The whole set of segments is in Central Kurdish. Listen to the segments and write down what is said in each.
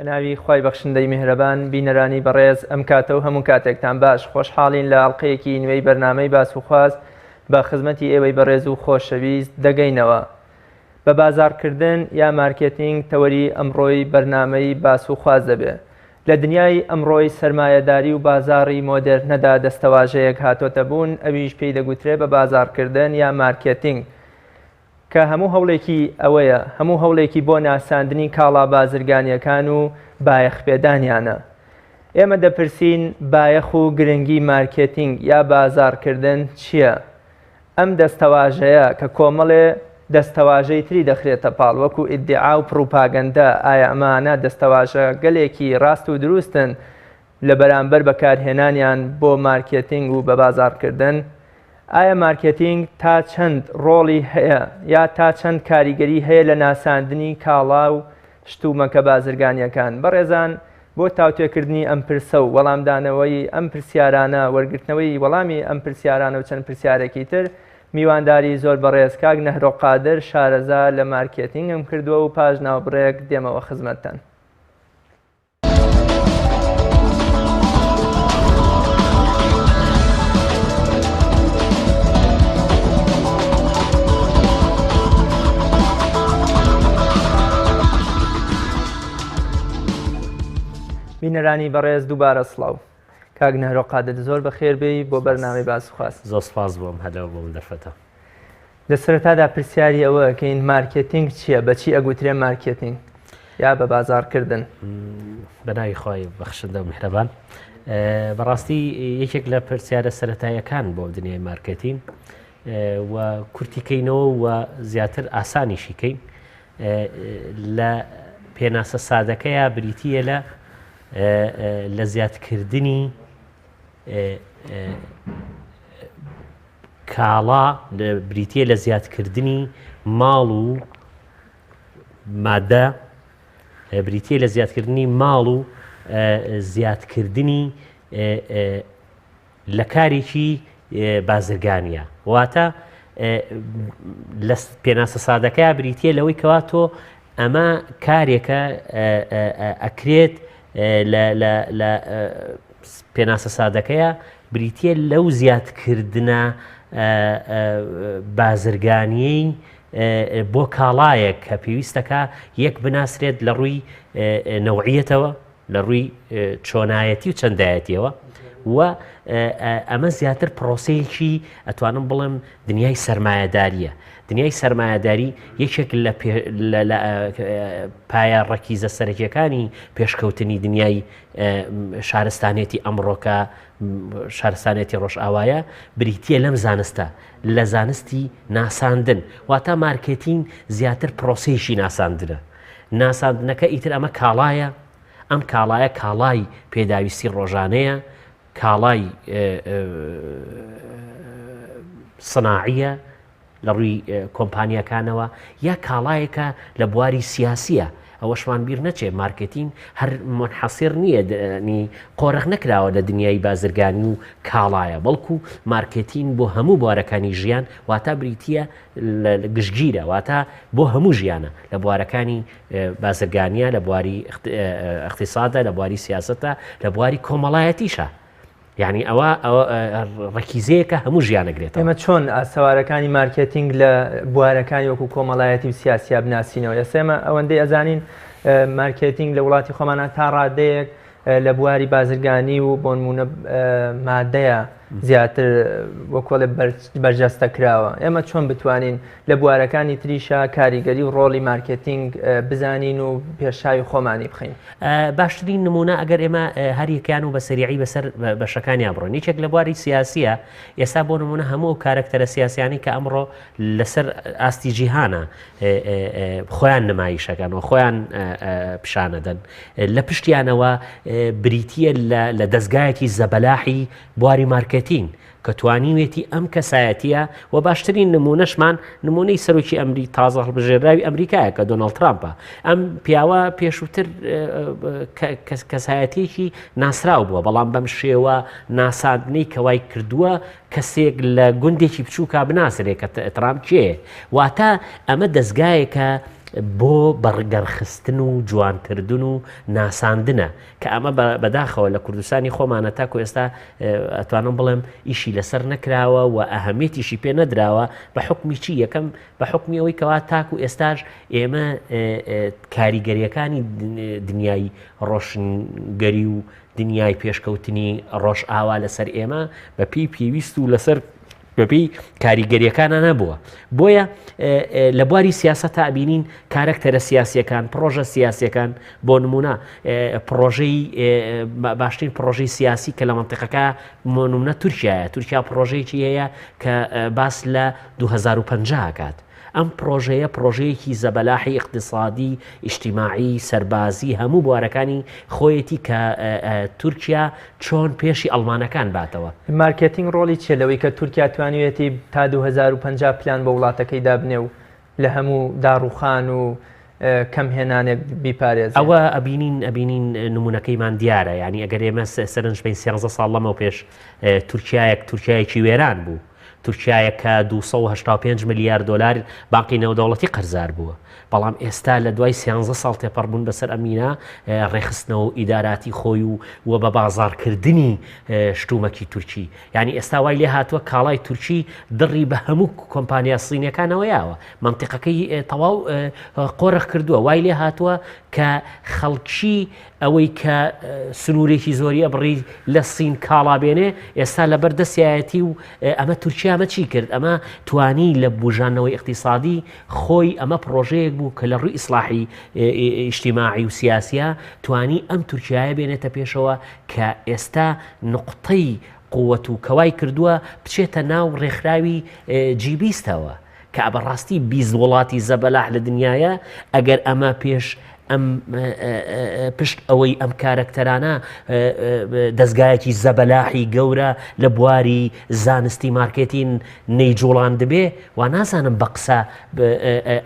بەناوی خوای بەخشندەی میهرەبان بینەرانی بەڕێز ئەم کاتە و هەموو کاتێکتان باش خۆشحاڵین لە ئەڵقەیەکی نوێی بەرنامەی باس و خواست بە خزمەتی ئێوەی بەڕێز و خۆشەویست دەگەینەوە بە بازارکردن یا مارکێتینگ تەوەری ئەمڕۆی بەرنامەی باس و خواست دەبێت لە دنیای ئەمڕۆی سەرمایەداری و بازاڕی مۆدێرنەدا دەستەواژەیەک هاتۆتە بوون ئەویش پێی دەگوترێت بە بازارکردن یا مارکێتینگ کە هەموو هەوڵێکی ئەوەیە هەموو هەوڵێکی بۆ ناساندنی کاڵا بازرگانیەکان و بایەخپێدانیانە. ئێمە دەپرسین بایەخ و گرنگی مارکێتینگ یا بازارکردن چییە؟ ئەم دەستەواژەیە کە کۆمەڵێ دەستەواژەی تری دەخرێتە پاڵ وەکو ئیدعا و پروپاگەندە، ئایا ئەمانە دەستەواژە گەلێکی ڕاست و دروستن لە بەرامبەر بەکارهێنانیان بۆ مارکێتینگ و بە بازارکردن؟ ئایا مارکێتینگ تا چەند ڕۆڵی هەیە یا تا چەند کاریگەری هەیە لە ناساندنی کاڵا و شتومەکە بازرگانیەکان؟ بەڕێزان بۆ تاوتێکردنی ئەم پرسە و وەڵامدانەوەی ئەم پرسیارانە وەرگرتنەوەی وەڵامی ئەم پرسیارانە و چەند پرسیارێکی تر میوانداری زۆر بەڕێز کاک نەهرۆ قادر شارەزا لە مارکێتینگم کردووە و پاش ناوبڕێک دێمەوە خزمەتتان. بینەرانی بەڕێز دووبارە سڵاو. کاک نەهرۆ قادر زۆر بەخێربێی بۆ بەرنامەی باس خواست. زۆر سپاس بۆم هەلەو بۆم دەرفەتە. لە سەرەتادا پرسیاری ئەوە کەین مارکێتینگ چییە؟ بەچی ئەگوترێ مارکێتینگ یا بە بازارکردن؟ بەناوی خوای بەخشندە و میهرەبان، بەڕاستی یەکێک لە پرسیارە سەرەتاییەکان بۆ دنیای مارکێتینگ و کورتیکەینەوە و زیاتر ئاسانیشیکەین لە پێناسە سادەکەیە بریتیە لە زیادکردنی کاڵا، بریتیە لە زیادکردنی ماڵ و مادە، بریتیە لە زیادکردنی ماڵ و زیادکردنی لە کارێکی بازرگانیە. واتە لە پێناسە سادەکەیە بریتیە لەوەی کەوا تۆ ئەمە کارێکە ئەکرێت لە پێناسە سادەکەیە بریتیە لەو زیادکردنە بازرگانیەی بۆ کاڵایەک کە پێویستەکە یەک بناسرێت لە ڕووی نەوعیەتەوە، لە ڕووی چۆنایەتی و چەندایەتیەوە، و ئەمە زیاتر پرۆسەیەکی ئەتوانم بڵێم دنیای سەرمایەداریە. دنیای سەرمایەداری یەکێک لە پایە ڕەکیزە سەرەکیەکانی پێشکەوتنی دنیای شارستانێتی ئەمڕۆکە، شارستانێتی ڕۆژئاوایە بریتیە لەم زانستە، لە زانستی ناساندن. واتە مارکێتینگ زیاتر پرۆسەیەکی ناساندنە. ناساندنەکە ئیتر ئەمە کاڵایە، ئەم کاڵایە کاڵای پێداویستی ڕۆژانەیە، کاڵای سناعیە لە ڕووی کۆمپانیەکانەوە، یا کاڵایەکە لە بواری سیاسیە. ئەوەشمان بیر نەچێ مارکێتینگ هەر منحەسیر نییە، قۆرەخ نەکراوە لە دنیای بازرگانی و کاڵایە، بەڵکو مارکێتینگ بۆ هەموو بوارەکانی ژیان، واتە بریتیە گشتگیرە، واتە بۆ هەموو ژیانە، لە بوارەکانی بازرگانیە، لە بواری اقتصادە، لە بواری سیاسەتە، لە بواری کۆمەڵایەتیشە. یعنی ئەوە ڕەکیزەیەکە هەموو ژیانەگرێتەوە. ئێمە چۆن ئاسەوارەکانی مارکێتینگ لە بوارەکانی وەکو کۆمەڵایەتی و سیاسیا بناسینەوە؟ ئێسێمە ئەوەندەی ئەزانین مارکێتینگ لە وڵاتی خۆمانە تا ڕادەیەک لە بواری بازرگانی و بۆ نمونە مادەیە زیاتر وەکۆڵێ بەرجەستە کراوە. ئێمە چۆن بتوانین لە بوارەکانی تریشە کاریگەری و ڕۆڵی مارکێتینگ بزانین و پێشاوی خۆمانی بخەین؟ باشترین نمونە ئەگەر ئێمە هەریەکیان و بە سەریعی بەسەر بەشەکانیان بڕۆین، یەکێک لە بواری سیاسیە. ئێستا بۆ نمونە هەموو کارکتەرە سیاسیانی کە ئەمڕۆ لەسەر ئاستی جیهانە خۆیان نمایشەکەن و خۆیان پیشانەدەن، لە پشتیانەوە بریتیە لە دەستگایەکی زەبەلاحی بواری مارکێتینگ کە توانیوێتی ئەم کەسایەتیە. و باشترین نمونەشمان نمونەی سەرۆکی ئەمری تازە هەڵبژێراوی ئەمریکایە کە دۆناڵد ترامپە. ئەم پیاوە پێشووتر کەسایەتێکی ناسراو بووە، بەڵام بەم شێوە ناساندنەی کەوای کردووە کەسێک لە گوندێکی بچووکە بناسرێت کە ترامپ کێ. واتە ئەمە دەستگایەکە بۆ بەڕگەرخستن و جوانکردن و ناساندنە کە ئەمە بەداخەوە لە کوردستانی خۆمانە تاکو ئێستا ئەتوانم بڵێم ئیشی لەسەر نەکراوە و ئەهەمێتیشی پێ نەدراوە بە حکمی چی یەکەم بە حکمی ئەوەی کەوا تاکو ئێستاش ئێمە کاریگەریەکانی دنیای ڕۆشنگەری و دنیای پێشکەوتنی ڕۆژ ئاوا لەسەر ئێمە بەپی پێویست و لەسەر بەپی کاریگەریەکانە نەبووە بۆیە لە بواری سیاسەتە ئەبینین کارکتەرە سیاسیەکان پرۆژە سیاسیەکان بۆ نمونە پرۆژەی باشترین پرۆژەی سیاسی کە لە منتیقەکە نمونە تورکیا پرۆژەیەکی هەیە کە باس لە 2050 کات ئەم پرۆژەیە پرۆژەیەکی زەبەلاحی اقتصادی ئیجتیماعی سەربازی هەموو بوارەکانی خۆیەتی کە تورکیا چۆن پێشی ئەڵمانەکان باتەوە مارکتینگ ڕۆڵی چێ لەوەی کە تورکیا توانوێتی تا 2050 پلان بە وڵاتەکەی دابنێ و لە هەموو داڕوخان و کەم هێنانێک بیپارێز ئەوە ئەبینین نمونونەکەیمان دیارە ینی ئەگەر ئێمە سەرنج بین 13 ساڵ لەمەوە پێش تورکیایەکی وێران بوو تورکیایەکە 285 میلیارد دلار بانقی نێودەوڵەتی قەرزار بووە بەڵام ئێستا لە دوای 13 ساڵ تێپەڕبوون بەسەر ئەمینە ڕێخستنەوە ئیداراتی خۆی و بە بازارکردنی شتومەکی تورکی ینی ئێستا وای لێ هاتووە کاڵای تورکی دڕی بە هەموو کۆمپانیا سینیەکانەوەیاوە منتیقەکەی تەواو قۆرەخ کردووە وای لێ هاتووە کە خەڵکی ئەوەی کە سنوورێکی زۆریە بڕی لە سین کاڵا بێنێ ئێستا لە بەردەسیایەتی و ئەمە تورکیا ئەمە چی کرد ئەمە توانی لە بوژانەوەی اقتصادی خۆی ئەمە پرۆژەیەک بوو کە لە ڕووی ئیسلاحی ئیجتیماعی و سیاسیە توانی ئەم تورکیایە بێنێتە پێشەوە کە ئێستا نقطەی قووەت و کەوای کردووە بچێتە ناو ڕێکخراوی جیبیستەوە کە بەڕاستی 20 وڵاتی زەبەلاح لە دنیاە ئەگەر ئەمە پێش ئەم پشت ئەوەی ئەم کارکتەرانە دەستگایەکی زەبەلاحی گەورە لە بواری زانستی مارکتین نەیجوڵان دەبێ و نازانم بە قسە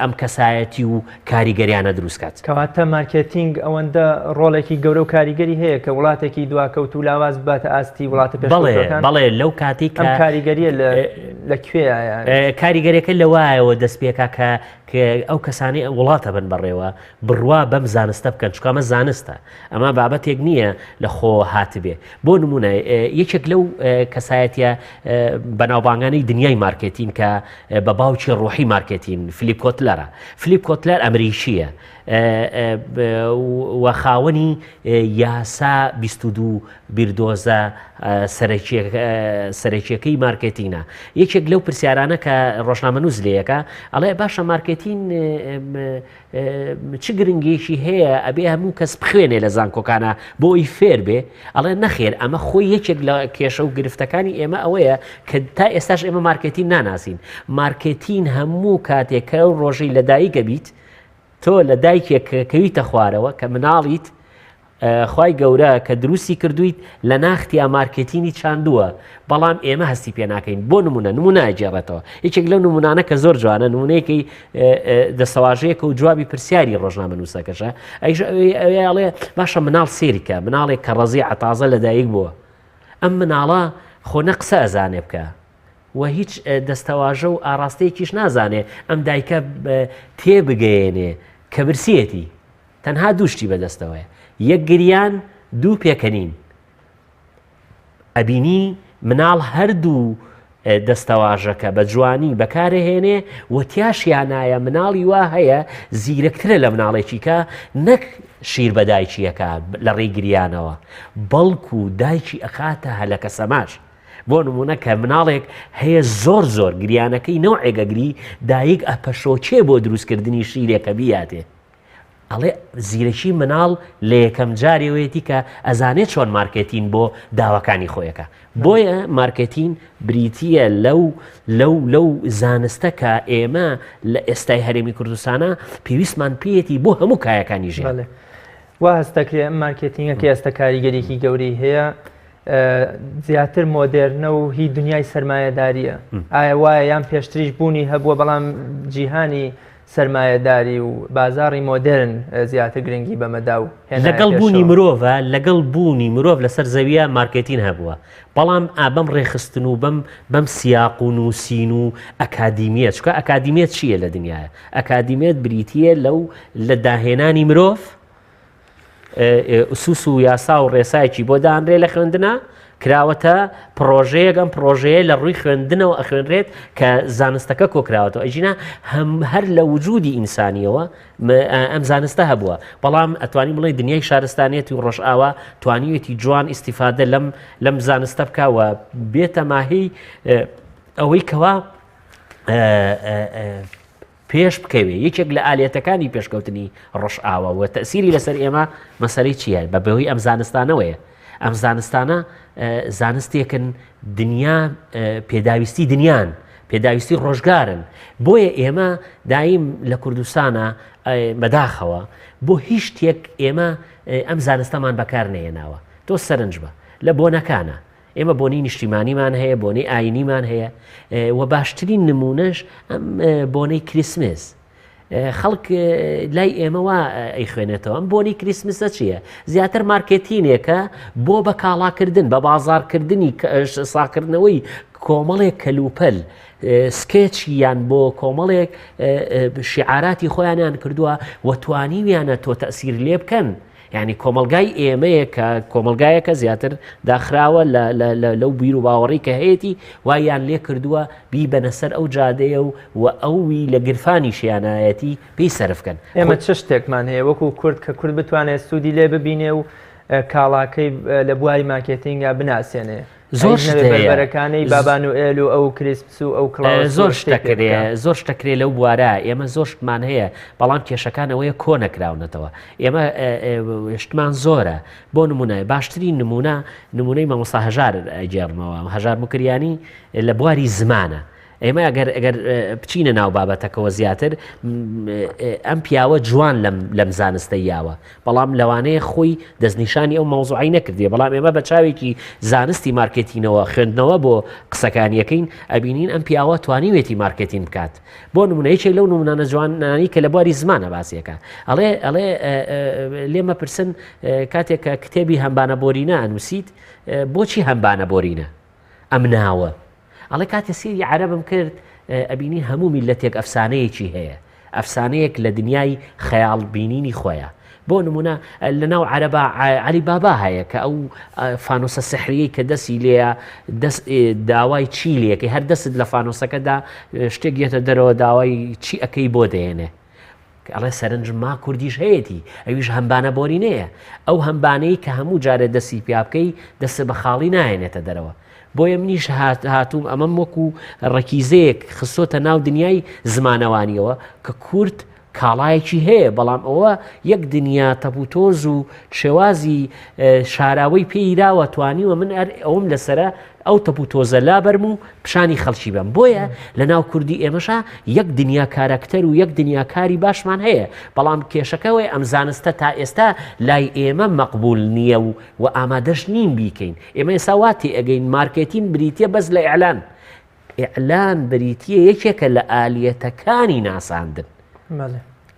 ئەم کەسایەتی و کاریگەریانە دروستکات کەواتە مارکتینگ ئەوەندە ڕۆڵێکی گەورە و کاریگەری هەیە کە وڵاتێکی دواکەوت و لاواز باتە ئاستی وڵاتە پێشەکان بەڵێ لەو کاتی ئەم کاریگەریە لەکوێیە کاریگەریەکە لەوایەوە دەست پێکا کە ئەو کەسانی وڵاتە بن بەڕێوە بڕوا بەم زانستە بکەن چکامە زانستە ئەمە بابەتێک نییە لە خۆ هاتبێ بۆ نمونە یەکێک لەو کەسایەتە بەناوبانگانی دنیای مارکتین کە بە باوکی ڕۆحی مارکتین فلیپ کۆتلەرە فلیپ کۆتلەر ئەمریکیە و خاوەنی یاسا 22 بیردۆزە سەرەکیەکەی مارکتینە یەکێک لەو پرسیارانە کە ڕۆژنامەنووس لەیەکە ئەڵێ باشە مارکتین چ گرنگێکی هەیە ئەبێ هەموو کەس بخوێنێ لە زانکۆکانە بۆ ئەوی فێر بێ ئەڵێ نەخێر ئەمە خۆی یەکێک لە کێشە و گرفتەکانی ئێمە ئەوەیە کە تا ئێستاش ئێمە مارکتین ناناسین مارکتین هەموو کاتێکە و ڕۆژەی لەدایکە بیت تۆ لە دایکێک کەویتە خوارەوە کە مناڵیت خی گەورە کە دروستی کردویت لە ناختیا مارکتینی چاندووە بەڵام ئێمە هەستی پێ ناکەین بۆ نمونایجێڕێتەوە یەکێک لەو نمونانە کە زۆر جوانە نمونەیەکی دەسەواژەیەکە و جوابی پرسیاری ڕۆژنامەنووسەکەشە ئەڵێ باشە مناڵ سێریکە مناڵێک کە ڕەزی عتازە لەدایک بووە ئەم مناڵە خۆ نەقسە ئەزانێ بکە و هیچ دەستەواژە و ئاراستەیەکیش نازانێ ئەم دایکە تێبگەیەنێ کە برسیەتی تەنها دووشتی بەدەستەوەیە یەک گریان دوو پێکەنین ئەبینی مناڵ هەردوو دەستەواژەکە بە جوانی بەکارهێنێ و تیاشیانایە مناڵی وا هەیە زیرەکترە لە مناڵێکی کە نەک شیر بە دایکیەکە لە ڕێی گریانەوە بەڵکو دایکی ئەخاتە هەلەکە سەماش بۆ نمونە کە مناڵێک هەیە زۆر گریانەکەی نەوعێگەگری دایک ئەپەشۆچێ بۆ دروستکردنی شیرێکە بیاتێ ئەڵێ زیرەکی مناڵ لە یەکەم جارێوەیەتی کە ئەزانێت چۆن مارکتین بۆ داواکانی خۆیەکە بۆیە مارکتین بریتیە لەو زانستە کە ئێمە لە ئێستای هەرێمی کوردستانە پێویستمان پێیەتی بۆ هەموو کایەکانی ژێر وا هەستەکرێ ئەم مارکتینگەکە ئێستا کاریگەریەکی گەورەی هەیە زیاتر مۆدێرنە و هی دنیای سەرمایەداریە ئایا وایە یان پێشتریش بوونی هەبووە بەڵام جیهانی سەرمایەداری و بازاڕی مۆدرن زیاتر گرنگی بەمەدا و لەگەڵ بوونی مرۆڤە لەگەڵ بوونی مرۆڤ لەسەر زەویە مارکتین هەبووە بەڵام بەم ڕێخستن و بەم سیاق و نووسین و ئەکادیمیەت چکە ئەکادیمیەت چییە لە دنیاە ئەکادیمیەت بریتیە لە داهێنانی مرۆڤ سوس و یاسا و ڕێسایەکی بۆ دانرێ لە خوێندنە کراوەتە پرۆژەیەک ئەم پرۆژەیە لە ڕووی خوێندنەوە ئەخوێنرێت کە زانستەکە کۆکراوەتەوە ئەجینا هەر لە وجودی ئینسانیەوە ئەم زانستە هەبووە بەڵام ئەتوانی بڵێ دنیای شارستانیەتی و ڕۆژئاوا توانیوێتی جوان ئیسیفادە لەم زانستە بکەوە بێتە ماهی ئەوەی کەوا پێش بکەوێ یەکێک لە ئالێتەکانی پێشکەوتنی ڕۆژئاوا و تەسیری لەسەر ئێمە مەسەلەی چییە بە بەهۆی ئەم زانستانەوەیە ئەم زانستانە زانستێکن دنیا پێداویستی دنیان پێداویستی ڕۆژگارن بۆیە ئێمە دایم لە کوردستانە بەداخەوە بۆ هیچ شتێک ئێمە ئەم زانستەمان بەکار نێناوە تۆ سەرنج بە لە بۆنەکانە ئێمە بۆنی نیشتیمانیمان هەیە بۆنەی ئاینیمان هەیە و باشترین نمونەش ئەم بۆنەی کریسمس خەڵک لای ئێمەوە ئەی خوێنێتەوە ئەم بۆنی کریسمسە چییە؟ زیاتر مارکێتینێکە بۆ بە کاڵاکردن بە بازارکردنی ساکردنەوەی کۆمەڵێک کەلوپەل سکێچیان بۆ کۆمەڵێک شیعاراتی خۆیانیان کردووە و توانیویانە تۆ تەسیر لێ بکەن یعنی کۆمەلگای ئێمەیە کە کۆمەلگایەکە زیاتر داخراوە لەو بیر و باوەڕی کە هەیەی وایان لێ کردووە بی بەنەسەر ئەو جادەیە و ئەوی لە گرفانی شیانایەتی پێی سەرفکەن ئێمە چ شتێکمان هەیە وەکو کورد کە کورد بتوانێت سوودی لێ ببینێ و کاڵاکەی لە بواری مارکێتینگا بناسیێنێ زۆر بەرەکانەی بابان و ئێل و ئەو کریسپس و ئەو کڵاو زۆر شتەکرێ لەو بوارە ئێمە زۆر شتمان هەیە بەڵام کێشەکانەوەیە کۆ نەکراونەتەوە ئێمە شتمان زۆرە بۆ نمونای باشترین نمونەی مامۆستا هەژار ئەجێڕمەوە هەژار مکریانی لە بواری زمانە ئێمە ئەگەر بچینە ناو بابەتەکەەوە زیاتر ئەم پیاوە جوان لەم زانستە یاوە بەڵام لەوانەیە خۆی دەستنیشانی ئەو مەوزوعی نەکردێ بەڵام ئێمە بە چاوێکی زانستی مارکێتینەوە خوێندنەوە بۆ قسەکانیەکەین ئەبینین ئەم پیاوە توانیوێتی مارکێتین بکات بۆ نمونەیەکێک لەو نمونانە جوانانی کە لە بواری زمانە باسیەکە ئەڵێ لێمە پرسن کاتێک کە کتێبی هەمبانە بۆرینە ئەنووسیت بۆچی هەمبانە بۆرینە ئەم ناوە ئەڵێ کاتێ سیری عەرەبم کرد ئەبینی هەموو میلەتێک ئەفسانەیەکی هەیە ئەفسانەیەک لە دنیای خەیاڵ بینینی خۆیە بۆ نمونە لە ناو عەرەبا عەلی بابا هەیە کە ئەو فانۆسە سحریەی کە دەستی لێیە داوای چی لێکە هەر دەست لە فانۆسەکەدا شتێک گێتە دەرەوە داوای چی ئەەکەی بۆ دێنێ ئەڵێ سەرنج ما کوردیش هەیەی ئەویش هەمبانە بۆرینەیە ئەو هەمبانەی کە هەموو جارێ دەستی پیا بکەی دەست بە خاڵی نایێنێتە دەرەوە بۆیە منیش هاتووم ئەمەم وەکو ڕەکیزەیەک خستۆتە ناو دنیای زمانەوانیەوە کە کورد کاڵایەکی هەیە بەڵام ئەوە یەک دنیا تەپوتۆز و شێوازی شاراوەی پێیراوە توانیوە من ئەوم لەسرە ئەو تەپوتۆزە لابەرم و پیشانی خەڵکی بم بۆیە لە ناو کوردی ئێمەشا یەک دنیا کارەکتەر و یەک دنیا کاری باشمان هەیە بەڵام کێشەکەوەی ئەم زانستە تا ئێستا لای ئێمە مەقبول نییە و ئامادەش نین بیکەین ئێمە ئێستا واتی ئەگەین مارکێتین بریتە بەس لە ئیعلان بریتە یەکێکە لە ئالیەتەکانی ناساندن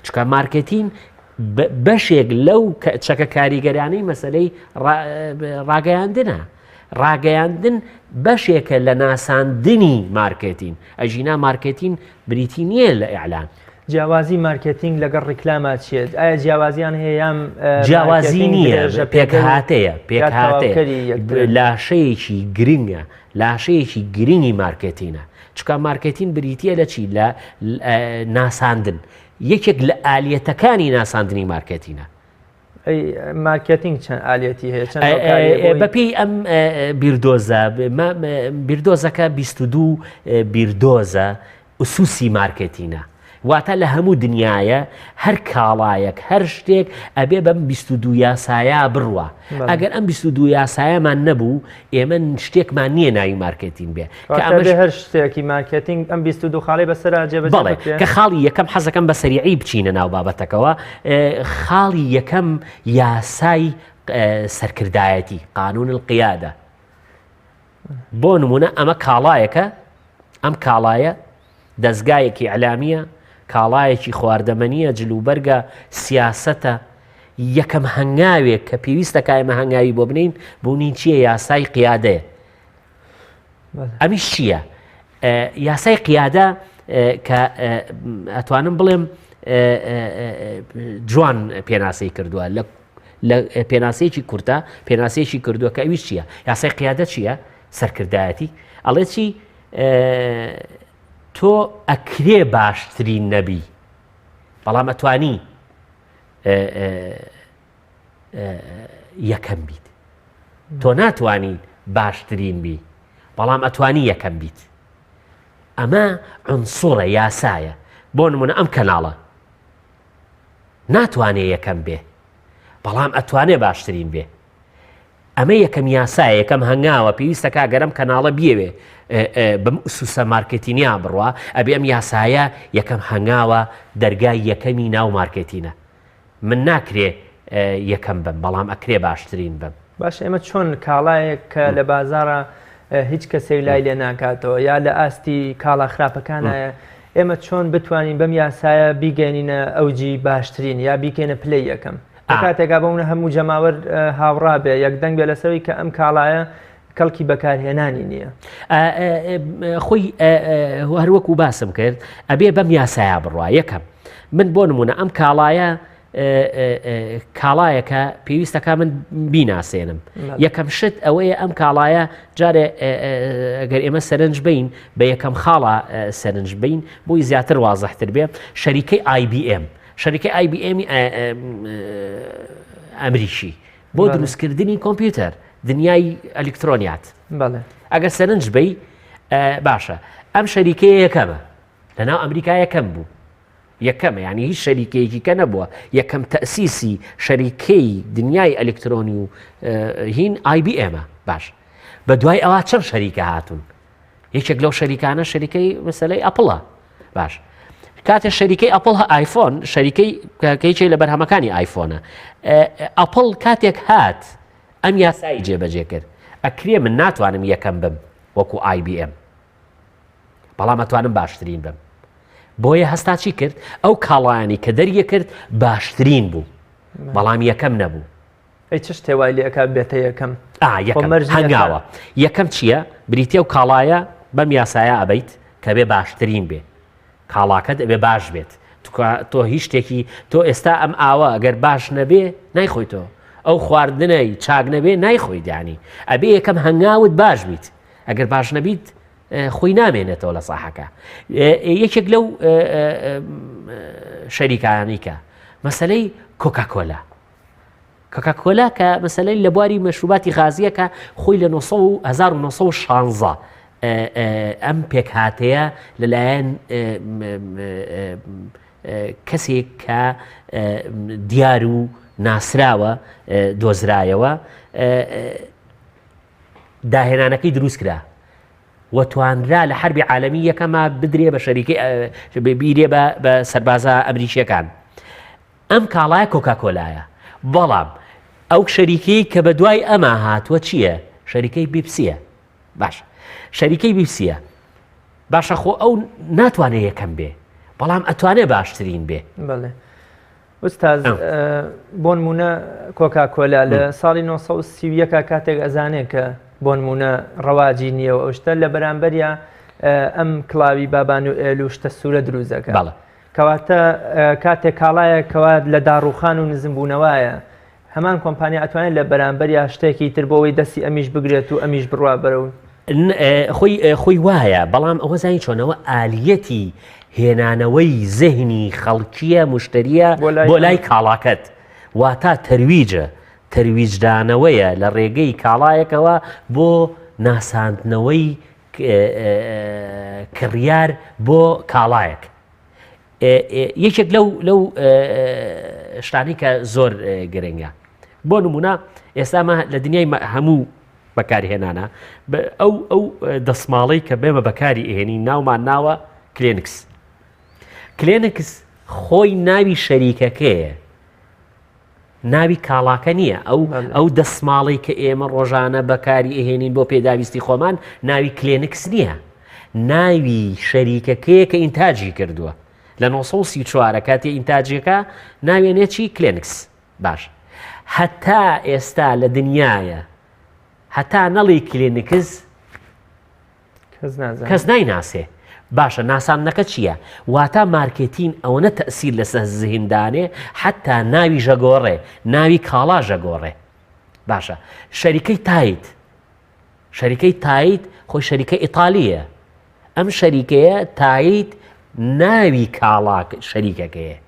چکە مارکێتین بەشێک لەو چەکە کاریگەرانەی مەسەلەی ڕاگەیاندنە ڕاگەیاندن بەشێکە لە ناساندنی مارکێتین ئەژینا مارکێتین بریتی نییە لە ئیعلان جیاوازی مارکێتینگ لەگەڵ ڕیکلاما چێت ئایا جیاوازیان هەیە یان جیاوازی نییە پێکهاتەیە لاشەیەکی گرنگە لاشەیەکی گرنگی مارکێتینە چکە مارکێتین بریتە لە چی لە ناساندن یەکێک لە ئالیەتەکانی ناساندنی مارکێتینە مارکێتینگ چەند ئالێتی هەیە بەپێی ئەم بیردۆزەکە 22 بیردۆزە ئوسوسی مارکێتینە واتە لە هەموو دنیاە هەر کاڵایەک هەر شتێک ئەبێ بەم 22 یاسایە بڕوە ئەگەر ئەم 22 یاسایەمان نەبوو ئێمە شتێکمان نییە ناوی مارکێتین بێ هەر شتێکی مارکێتینگ ئەم 22 خاڵی بەسەر بەڵێ کە خاڵی یەکەم حەزەکەم بە سەریعی بچینە ناو بابەتەکەەوە خاڵی یەکەم یاسای سەرکردایەتی قانون القیادە بۆ نمونە ئەمە کاڵایەکە ئەم کاڵایە دەستگایەکی ئەعلامیە کاڵایەکی خواردەمەنیە جلوبەرگە سیاسەتە یەکەم هەنگاوێک کە پێویستە کایمە هەنگاوی بۆ بنین بوونی چییە؟ یاسای قیادەیە. ئەمیش چییە؟ یاسای قیادە کە ئەتوانم بڵێم جوان پێناسەی کردووە لە پێناسەیەکی کورتە پێناسەیەکی کردووە کە ئەویش چییە؟ یاسای قیادە چییە؟ سەرکردایەتی. ئەڵێ چی؟ تۆ ئەکرێ باشترین نەبی بەڵام ئەتوانی یەکەم بیت. تۆ ناتوانین باشترین بی بەڵام ئەتوانی یەکەم بیت. ئەمە عنسوڕە یاسایە. بۆ نمونە ئەم کەناڵە ناتوانێ یەکەم بێ بەڵام ئەتوانێ باشترین بێ. ئەمە یەکەم یاسایە، یەکەم هەنگاوە پێویستە کا گەرم کەناڵە بیەوێ بەم ئوسوسە مارکتینیا بڕوا ئەبێ ئەم یاسایە یەکەم هەنگاوە دەرگای یەکەمی ناو مارکتینە. من ناکرێ یەکەم بم بەڵام ئەکرێ باشترین بم. باش ئێمە چۆن کاڵایەک کە لە بازارە هیچ کەسێک لای لێ ناکاتەوە یا لە ئاستی کاڵا خراپەکانایە ئێمە چۆن بتوانین بەم یاسایە بیگەینە ئەوجی باشترین یا بیکەنە پلەی یەکەم کاتێکا بەونە هەموو جەماوەر هاوڕا بێ یەکدەنگ بێ لەسەوەی کە ئەم کاڵایە کەڵکی بەکارهێنانی نییە. خۆی هەروەکو باسم کرد ئەبێ بەم یاسایە بڕوا. یەکەم من بۆ نمونە ئەم کاڵایە کاڵایەکە پێویستەکە من بیناسێنم. یەکەم شت ئەوەیە ئەم کاڵایە جارێ ئەگەر ئێمە سەرنج بین بە یەکەم خاڵە سەرنج بین بۆی زیاتر وازەحتر بێ. شەریکەی IBM شەریکەی IBM ئەمریکی بۆ دروستکردنی کۆمپیوتەر دنیای ئەلکترۆنیات. ئەگەر سەرنج بی باشە ئەم شەریکەیە یەکەمە لەناو ئەمریکا یەکەم بوو. یەکەمە یعنی هیچ شەریکەیەکی کە نەبووە. یەکەم تەسیسی شەریکەی دنیای ئەلکترۆنی و هین IBMە. باش بە دوای ئەوە چەند شەریکە هاتون. یەکێک لەو شەریکانە شەریکەی مەسەلەی ئەپڵە. باش کاتێ شەریکەی ئەپڵ ئایفۆن شەریکەی کەیچی لە بەرهەمەکانی ئایفۆنە. ئەپڵ کاتێک هات ئەم یاسایی جێبەجێ کرد ئەکرێ من ناتوانم یەکەم بم وەکو IBM بەڵام ئەتوانم باشترین بم. بۆیە هەستا چی کرد؟ ئەو کاڵایانی کە دەریە کرد باشترین بوو بەڵام یەکەم نەبوو. ئەی چ شتێوای لێ ئەکات بێتە یەکەم؟ هەنگاوە. یەکەم چییە؟ بریتە و کاڵایە بەم یاسایە ئەبیت کە بێ باشترین بێ. کاڵاکەت ئەبێ باش بێت. تۆ هیچ شتێکی تۆ ئێستا ئەم ئاوە ئەگەر باش نەبێ نایخۆیتەوە. ئەو خواردنەی چاک نەبێ نایخۆی دانی. ئەبێ یەکەم هەنگاوت باش بیت. ئەگەر باش نەبیت خۆی نامێنێتەوە لە ساحەکە. یەکێک لەو شەریکانی کە مەسەلەی کۆکاکۆلا کۆکاکۆلا کە مەسەلەی لە بواری مەشروباتی غازیە کە خۆی لە 1916 ئەم پێکهاتەیە لەلایەن کەسێک کە دیار و ناسراوە دۆزرایەوە داهێنانەکەی دروست کرا و توانرا لە حربی عالەمی یەکەمە بدرێ بە شەریکەی بیرێ بە سەربازە ئەمریکیەکان. ئەم کاڵایە کۆکاکۆلایە بەڵام ئەو شەریکەی کە بە دوای ئەمە هاتووە چییە؟ شەریکەی بیپسیە. باش شەریکەی بیپسیە باشە خۆ ئەو ناتوانێت یەکەم بێ بەڵام ئەتوانێت باشترین بێ. بەڵێ ئوستاز بۆ نمونە کۆکاکۆلا لە ساڵی 1930 کاتێک ئەزانێت کە بۆ نمونە ڕەواجی نییە و ئەو شتە لە بەرامبەریە ئەم کڵاوی بابان و ئێل و شتە سوورە دروزەکە کەواتە کاتێک کاڵایە کەوا لە داڕوخان و نزمبوونەوەیە هەمان کۆمپانیا ئەتوانێت لە بەرامبەریە شتێکی تر بۆەوەی دەستی ئەمیش بگرێت و ئەمیش بڕوا بەرەو خۆی وایە بەڵام ئەوە زانی چۆنەوە ئالیەتی هێنانەوەی زەهنی خەڵکیە مشتریە بۆ لای کاڵاکەت واتە تەرویجە تەرویجدانەوەیە لە ڕێگەی کاڵایەکەوە بۆ ناساندنەوەی کڕیار بۆ کاڵایەک. یەکێک لەو شتانی کە زۆر گرنگە بۆ نمونە ئێستامە لە دنیای هەموو بەکارهێنانە ئەو دەسماڵەی کە بێمە بەکاری ئێنی ناومان ناوە کلێنکس. کلێنکس خۆی ناوی شەریکەکەیە ناوی کاڵاکە نییە. ئەو دەسماڵی کە ئێمە ڕۆژانە بەکاری ئێهێنین بۆ پێداویستی خۆمان ناوی کلێنکس نییە. ناوی شەریکەکەیە کە ئینتاجی کردووە لە 1934 کاتی ئینتاجەکە ناوێنێکی کلێنکس باش هەتا ئێستا لە دنیاە هەتا نەڵی کلێنکس کەس نایناسێ باشە ناسانەکە چییە؟ واتە مارکێتین ئەوەنە تەسیر لەسەر زیندانێ حتا ناوی ژەگۆڕێ ناوی کاڵا ژەگۆڕێ باشە شەریکەی تایت خۆی شەریکە ئیتالیە ئەم شەریکەیە تایت ناوی کاڵا شەریکەکەیە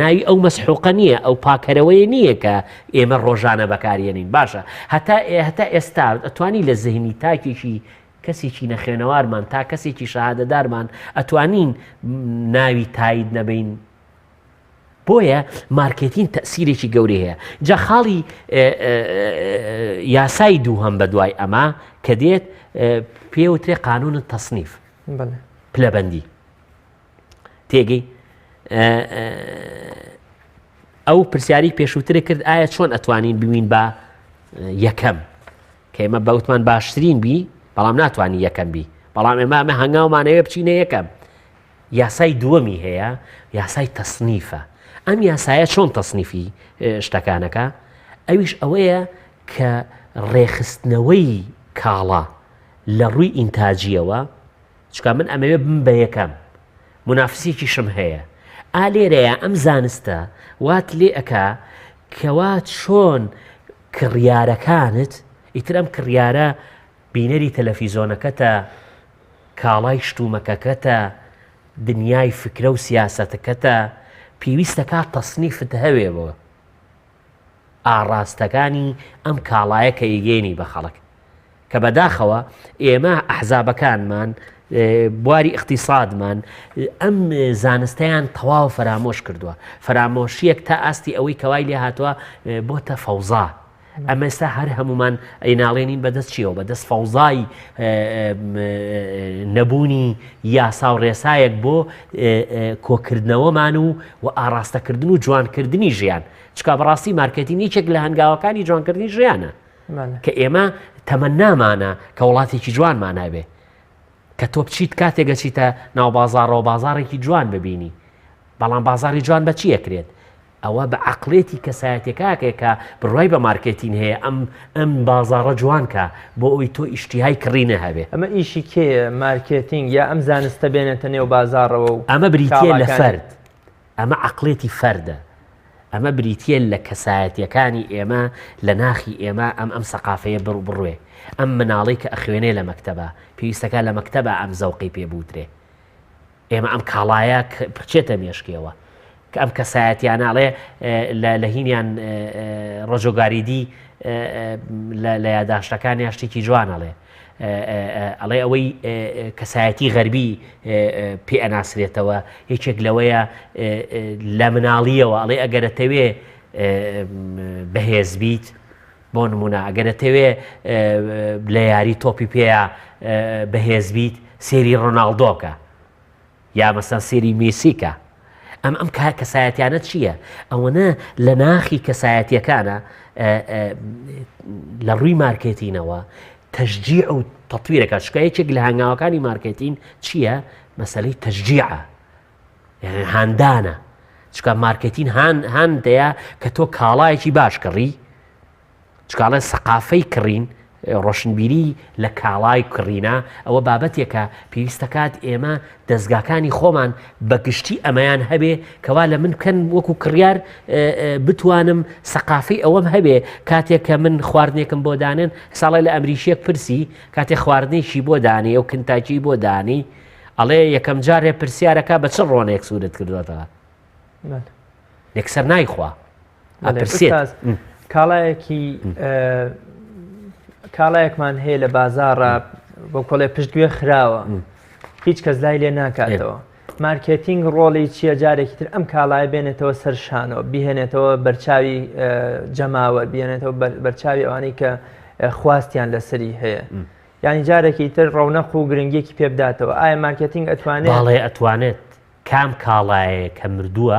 ناوی ئەو مەسحوقە نییە ئەو پاکەرەوەی نییە کە ئێمە ڕۆژانە بەکارێنین باشە هەتا ئێستا ئەتوانی لە زەهنی تاکێکی کەسێکی نەخێنەوارمان تا کەسێکی شەهادەدارمان ئەتوانین ناوی تایید نەبین بۆیە مارکێتین تەسیرێکی گەورەی هەیە جا خاڵی یاسای دووهەم بە دوای ئەمە کە دێت پێوترێ قانون تەسنیف پلەبەندی تێگەی ئەو پرسیاری پێشووترێ کرد ئایا چۆن ئەتوانین بوین بە یەکەم کە ئێمە بەوتمان باشترین بی بەڵام ناتوانانی یەکەم بی بەڵام ئێمە هەنگاومانەوێ بچینە یەکەم یاسای دووەمی هەیە یاسای تەسنیفە ئەم یاسایە چۆن تەسنیفی شتەکانەکە ئەویش ئەوەیە کە ڕێخستنەوەی کاڵا لە ڕووی ئینتاجیەوە چکە من ئەمەوێ بم بە یەکەم منافسێکی شم هەیە ئالێرەیە ئەم زانستە وات لێ ئەکا کەوا چۆن کڕیارەکانت ئیتر ئەم کڕیارە بینەری تەلەڤیزۆنەکەتە کاڵای شتومەکەکەتە دنیای فکرە و سیاسەتەکەتە پێویستەکە تەسنیفت هەوێەوە ئاڕاستەکانی ئەم کاڵایە کە ئیگەێنی بە خەڵک کە بەداخەوە ئێمە ئەحزابەکانمان بواری اقتصادمان ئەم زانستیان تەواو فرامۆش کردووە فرامۆشیەک تا ئاستی ئەوەی کەوای لێ هاتووە بۆتە فەوزا ئەمە ئێستا هەر هەمومان ئەیناڵێنین بەدەست چیەوە بەدەست فەوزای نەبوونی یاسا و ڕێسایەک بۆ کۆکردنەوەمان و ئاراستەکردن و جوانکردنی ژیان چکا بەڕاستی مارکێتینگ یەکێک لە هەنگاوەکانی جوانکردنی ژیانە کە ئێمە تەمەنامانە کە وڵاتێکی جوانمان هەبێ کە تۆ بچیت کاتێک گەچیتە ناو بازاڕەوە بازارێکی جوان ببینی بەڵام بازاری جوان بە چی ئەکرێت ئەوە بە عەقڵێتی کەسایەتێکاکێکە بڕوای بە مارکێتین هەیە ئەم بازاڕە جوانکە بۆ ئەوی تۆ ئیشتیهای کڕینە هەبێ ئەمە ئیشی کێیە مارکێتینگ یا ئەم زانستە بێنێتە نێو بازاڕەوە و ئەمە بریتە لە فەرد ئەمە عەقڵێتی فەردە ئەمە بریتە لە کەسایەتیەکانی ئێمە لە ناخی ئێمە ئەم سەقافەیە بڕوێ ئەم مناڵی کە ئەخوێنێ لە مەکتەبە پێویستەکە لە مەکتەبە ئەم زەوقی پێبووترێ ئێمە ئەم کاڵایە بچێتە مێشکەوە کە ئەم کەسایەتیاناڵێ لە هینیان ڕۆژۆگاریدی لە یاداشتەکانی شتێکی جوانەڵێ ئەڵێ ئەوەی کەسایەتی غەربی پێ ئەناسرێتەوە یەکێک لەوەیە لە مناڵیەوە ئەڵێ ئەگەرەتەوێ بەهێز بیت بۆ نمونە ئەگەرەتەوێ لە یاری تۆپی پێە بەهێز بیت سێری ڕۆناڵدۆکە یا مەسەن سێری میسیکە ئەم کەسایەتیانە چییە؟ ئەوەنە لە ناخی کەسایەتیەکانە لە ڕووی مارکێتینەوە تەشجیع و تەطویرەکە چکە یەکێک لە هەنگاوەکانی مارکێتین چییە؟ مەسەلەی تەشجیعە هاندانە چکە مارکێتین هاندەیە کە تۆ کاڵایەکی باش کڕی چکاڵە سەقافەی کڕین ڕۆشنبیری لە کاڵای کڕینە ئەوە بابەتێکە پێویستەکات ئێمە دەستگاکانی خۆمان بەگشتی ئەمەیان هەبێ کەوا لە من بکەن وەکو کڕیار بتوانم سەقافەی ئەوەم هەبێ کاتێک کە من خواردنێکم بۆ دانن ساڵی لە ئەمریشیەک پرسی کاتێک خواردنێکی بۆ دانی ئەو کنتاکی بۆ دانی ئەڵێ یەکەم جارێ پرسیارەکە بە چ ڕۆنێک سوورت کردوێتەوە یەکسەر نایخوا ئەپرسێت کاڵایەکمان هەیە لە بازاڕە بۆ کۆڵێ پشتگوێ خراوە هیچ کەس لای لێ ناکاتەوە مارکێتینگ ڕۆڵی چییە جارێکی تر ئەم کاڵایە بێنێتەوە سەر شانەوە بهێنێتەوە بەرچاوی جەماوە بێنێتەوە بەرچاوی ئەوانەی کە خواستیان لەسەری هەیە یعنی جارێکی تر ڕەونەق و گرنگیەکی پێ بداتەوە ئایا مارکێتینگ ئەتوانێت باڵێ ئەتوانێت کام کاڵایە کە مردووە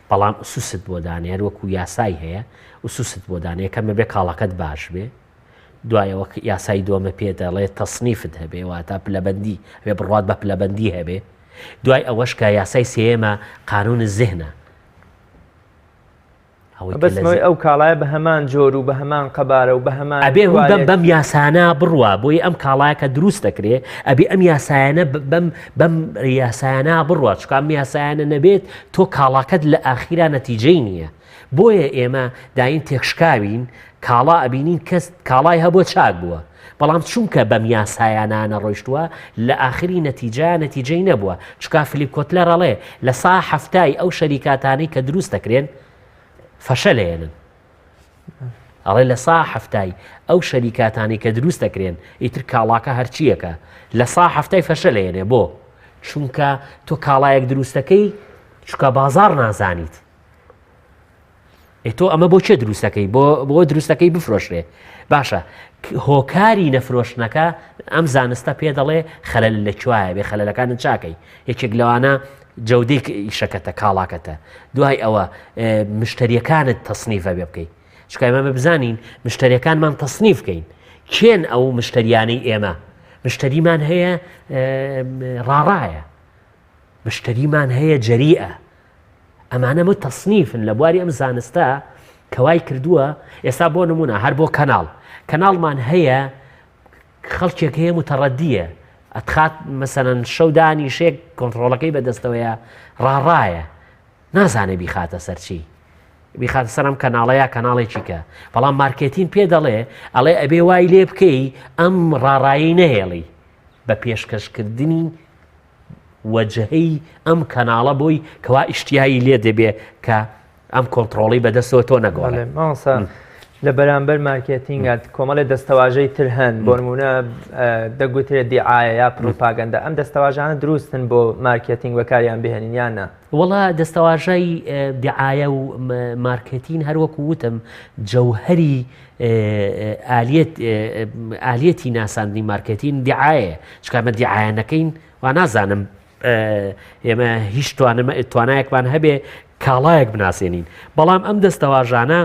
بەڵام سوست بۆ دانێر وەکو یاسای هەیە و سوست بۆ دانێ کەمە بێ کاڵەکەت باش بێ دوایەوە یاسای دۆمە پێ دەڵێ تەسنیفت هەبێ واتە پلەبەندی هەبێ بڕات بە پلەبەندی هەبێ دوای ئەوەش کە یاسای سێمە قانون الذهنە بەسمەوەی ئەو کاڵایە بە هەمان جۆر و بە هەمان قەبارە و بە هەمان ئەبێ بەم یاسانە بڕوە بۆی ئەم کاڵایە کە دروست دەکرێ ئەبێ ئەم یاسایانە بەم یاسایانە بڕوە چکە ئەم یاسایانە نەبێت تۆ کاڵاکەت لە ئاخیرا نەتیجەی نییە بۆیە ئێمە داین تێکشکاوین کاڵا ئەبینین کەس کاڵای هەبووە چاک بووە بەڵام چونکە بەم یاسایانانە ڕۆیشتووە لە ئاخری نەتیجەی نەبووە چکا فلیپ کۆتلەر ئەڵێ لە سا هەفتای ئەو شەریکاتانەی کە دروست دەکرێن فەشەلێنن ئەڵێ لە سا هەفتای ئەو شەریکاتانی کە دروست دەکرێن ئیتر کاڵاکە هەرچیەکە لە سا هەفتای فەشەلێنێ بۆ چونکە تۆ کاڵایەک دروستەکەی چکە بازار نازانیت تۆ ئەمە بۆ چێ دروستەکەی بۆ دروستەکەی بفرۆشرێ باشە هۆکاری نەفرۆشتنەکە ئەم زانستە پێ دەڵێ خەلەل لەکوایە بێ خەلەلەکانت چاکەی یەکێک لەوانە جەودەی ئیشەکەتە کاڵاکەتە دوای ئەوە مشتریەکانت تەسنیفە بێ بکەیت چکە ئێمە بزانین مشتریەکانمان تەسنیف بکەین کێن ئەو مشتریانەی ئێمە مشتریمان هەیە ڕاڕایە مشتریمان هەیە جەریئە ئەمانە مە تەسنیفن لە بواری ئەم زانستە کەوای کردووە ئێستا بۆ نمونە هەر بۆ کەناڵمان هەیە خەڵکێک هەیە متەڕەدیە ئەتخات مەسەرەن شەودانی شێک کۆنتڕۆڵەکەی بەدەستەوەیە ڕاڕایە نازانێ بیخاتە سەرچی بیخاتە سەرم کەناڵەیە کەناڵێکی کە بەڵام مارکێتین پێ ئەڵێ ئەبێ وای لێ بکەی ئەم ڕاڕایی نەهێڵی بە پێشکەشکردنی وەجهەی ئەم کەناڵە بۆی کەوا ئیشتیایی لێ دەبێ کە ئەم کۆنتڕۆڵی بەدەستەوە تۆ نەگۆڵێ لە بەرامبەر مارکێتینگات کۆمەڵی دەستەواژەی تر هەن بۆ نمونە دەگوترێت دیعاە یا پرۆپاگەندە ئەم دەستەواژانە دروستن بۆ مارکێتینگ بەکاریان بهێنین یانە وەڵا دەستەواژەی دیعاە و مارکێتین هەروەکو وتم جەوهەری ئالێتی ناساندنی مارکێتین دیعاە چکامە دیعاەنەکەین وا نازانم ئێمە هیچ توانایەکمان هەبێ کاڵایەک بناسیێنین بەڵام ئەم دەستەواژانە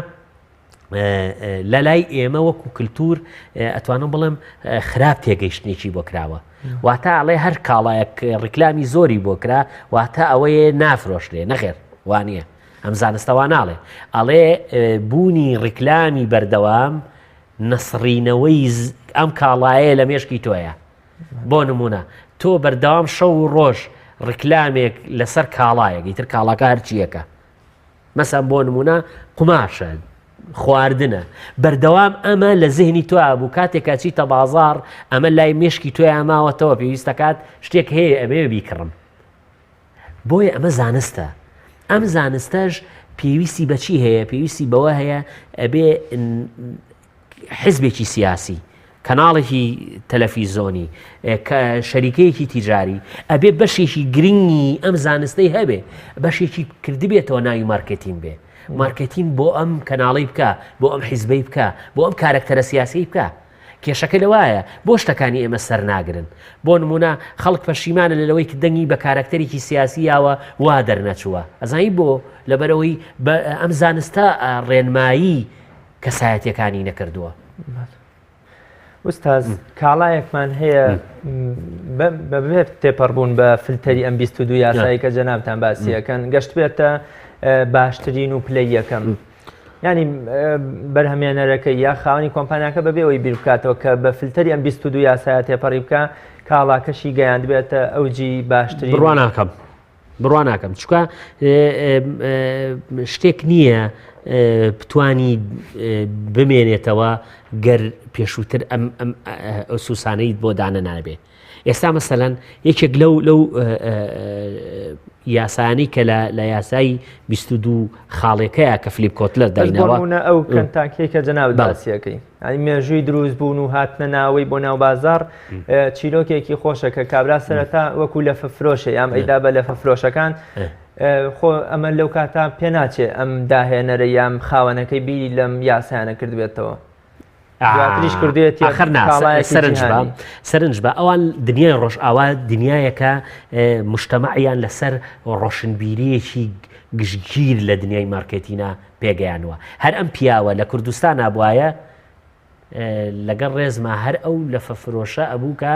لە لای ئێمە وەکو کللتور ئەتوانم بڵم خراپ تێگەیشتێکی بۆ کراوە واتە ئەڵێ هەر کاڵایەک ڕیکلامی زۆری بۆ کرا واتە ئەوەیە نافرۆشتێ نەخێر وانە ئەم زانستەوە ناڵێ ئەڵێ بوونی ڕیکلامی بەردەوام نەسڕینەوەی ئەم کاڵایە لە مێشکی تۆیە بۆ نمونە تۆ بەردەوام شەو و ڕۆژ ڕیکلامێک لەسەر کاڵایەک ئیتر کاڵاکە هەرچیەکە مەسەن بۆ نمونە قماشە خواردنە بەردەوام ئەمە لە زیهنی تۆ بوو کاتێکا چیتە بازار ئەمە لای مێشکی تۆیان ماوەتەوە پێویستەکات شتێک هەیە ئەبێ بیکڕم بۆیە ئەمە زانستە ئەم زانستەش پێویستی بەچی هەیە پێویستی بەوە هەیە ئەبێ حزبێکی سیاسی کەناڵێکی تەلەڤیزۆنی شەریکەیەکی تیجاری ئەبێ بەشێکی گرنگی ئەم زانستەی هەبێ بەشێکی کردبێتەوە ناوی مارکێتین بێ مارکێتین بۆ ئەم کەناڵی بکە بۆ ئەم حیزبەی بکە بۆ ئەم کارکتەرە سیاسی بکە کێشەکە لەوایە بۆ شتەکانی ئێمە سەر ناگرن بۆ نمونە خەڵک پەشیمانە لەوەی کە دەنگی بە کارکتەرێکی سیاسی یاوە وا دەرنەچووە ئەزانی بۆ لەبەرەوەی ئەم زانستە ڕێنمایی کەسایەتیەکانی نەکردووە ئوستاز کاڵایەکمان هەیە بەبێ تێپەڕبوون بە فلتەری ئەم 22 یاسایی کە جەنابتان باسیەکەن گەشت بێتە باشترین و پلەی یەکەم ینی بەرهەمێنەرەکەی یا خاوەنی کۆمپانیاکە بەبێەوەی بیر بکاتەوە کە بە فلتەری ئەم 22 یاسایە تێپەڕی بکە کاڵاکەشی گەیاند بێتە ئەوجی باشترین بڕوان ناکەم چکە شتێک نییە بتوانی بمێنێتەوە گەر پێشووتر ئەم سوسانەیت بۆ دانە نابێ ئێستا مەسەلەن یەکێک لەو یاسانی کە لە یاسایی 22 خاڵێکەیە کە فلیپ کۆتلەر داینەوە ئەو کەنتاکیە کە جەناب باسیەکەی ئەنی مێژووی دروست بوون و هاتنە ناوەی بۆ ناو بازار چیرۆکێکی خۆشە کە کابرا سەرەتا وەکو لە فەفرۆشە یام ئەیدا بە لە فەفرۆشەکان خۆ ئەمە لەو کاتا پێ ناچێت ئەم داهێنەرە یام خاوەنەکەی بیری لەم یاسایانە کرد بێتەوە دواتریش کردێت سەرنج بە ئەوان دنیای ڕۆژ ئاوا دنیایەکە مشتەمەعیان لەسەر ڕۆشنبیریەکی گشتگیر لە دنیای مارکێتینە پێگەیانوە هەر ئەم پیاوە لە کوردستان نابوایە لەگەڵ ڕێزما هەر ئەو لە فەفرۆشە ئەبوو کە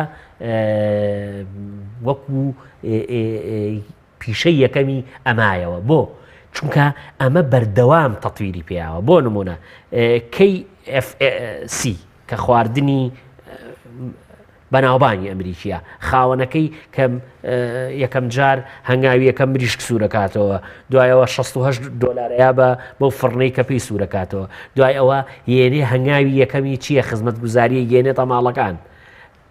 وەکو پیشەی یەکەمی ئەمایەوە بۆ چونکە ئەمە بەردەوام تەطویری پێیاوە بۆ نمونە KFC کە خواردنی بەناوبانی ئەمریکیە خاوەنەکەی کە یەکەم جار هەنگاوی یەکەم مریشک سوورەکاتەوە دوایەوە 68 دۆلارەیە بەو فڕنەی کە پێی سوورەکاتەوە دوای ئەوە یێنێ هەنگاوی یەکەمی چییە خزمەت گوزاریە گێنێتە ماڵەکان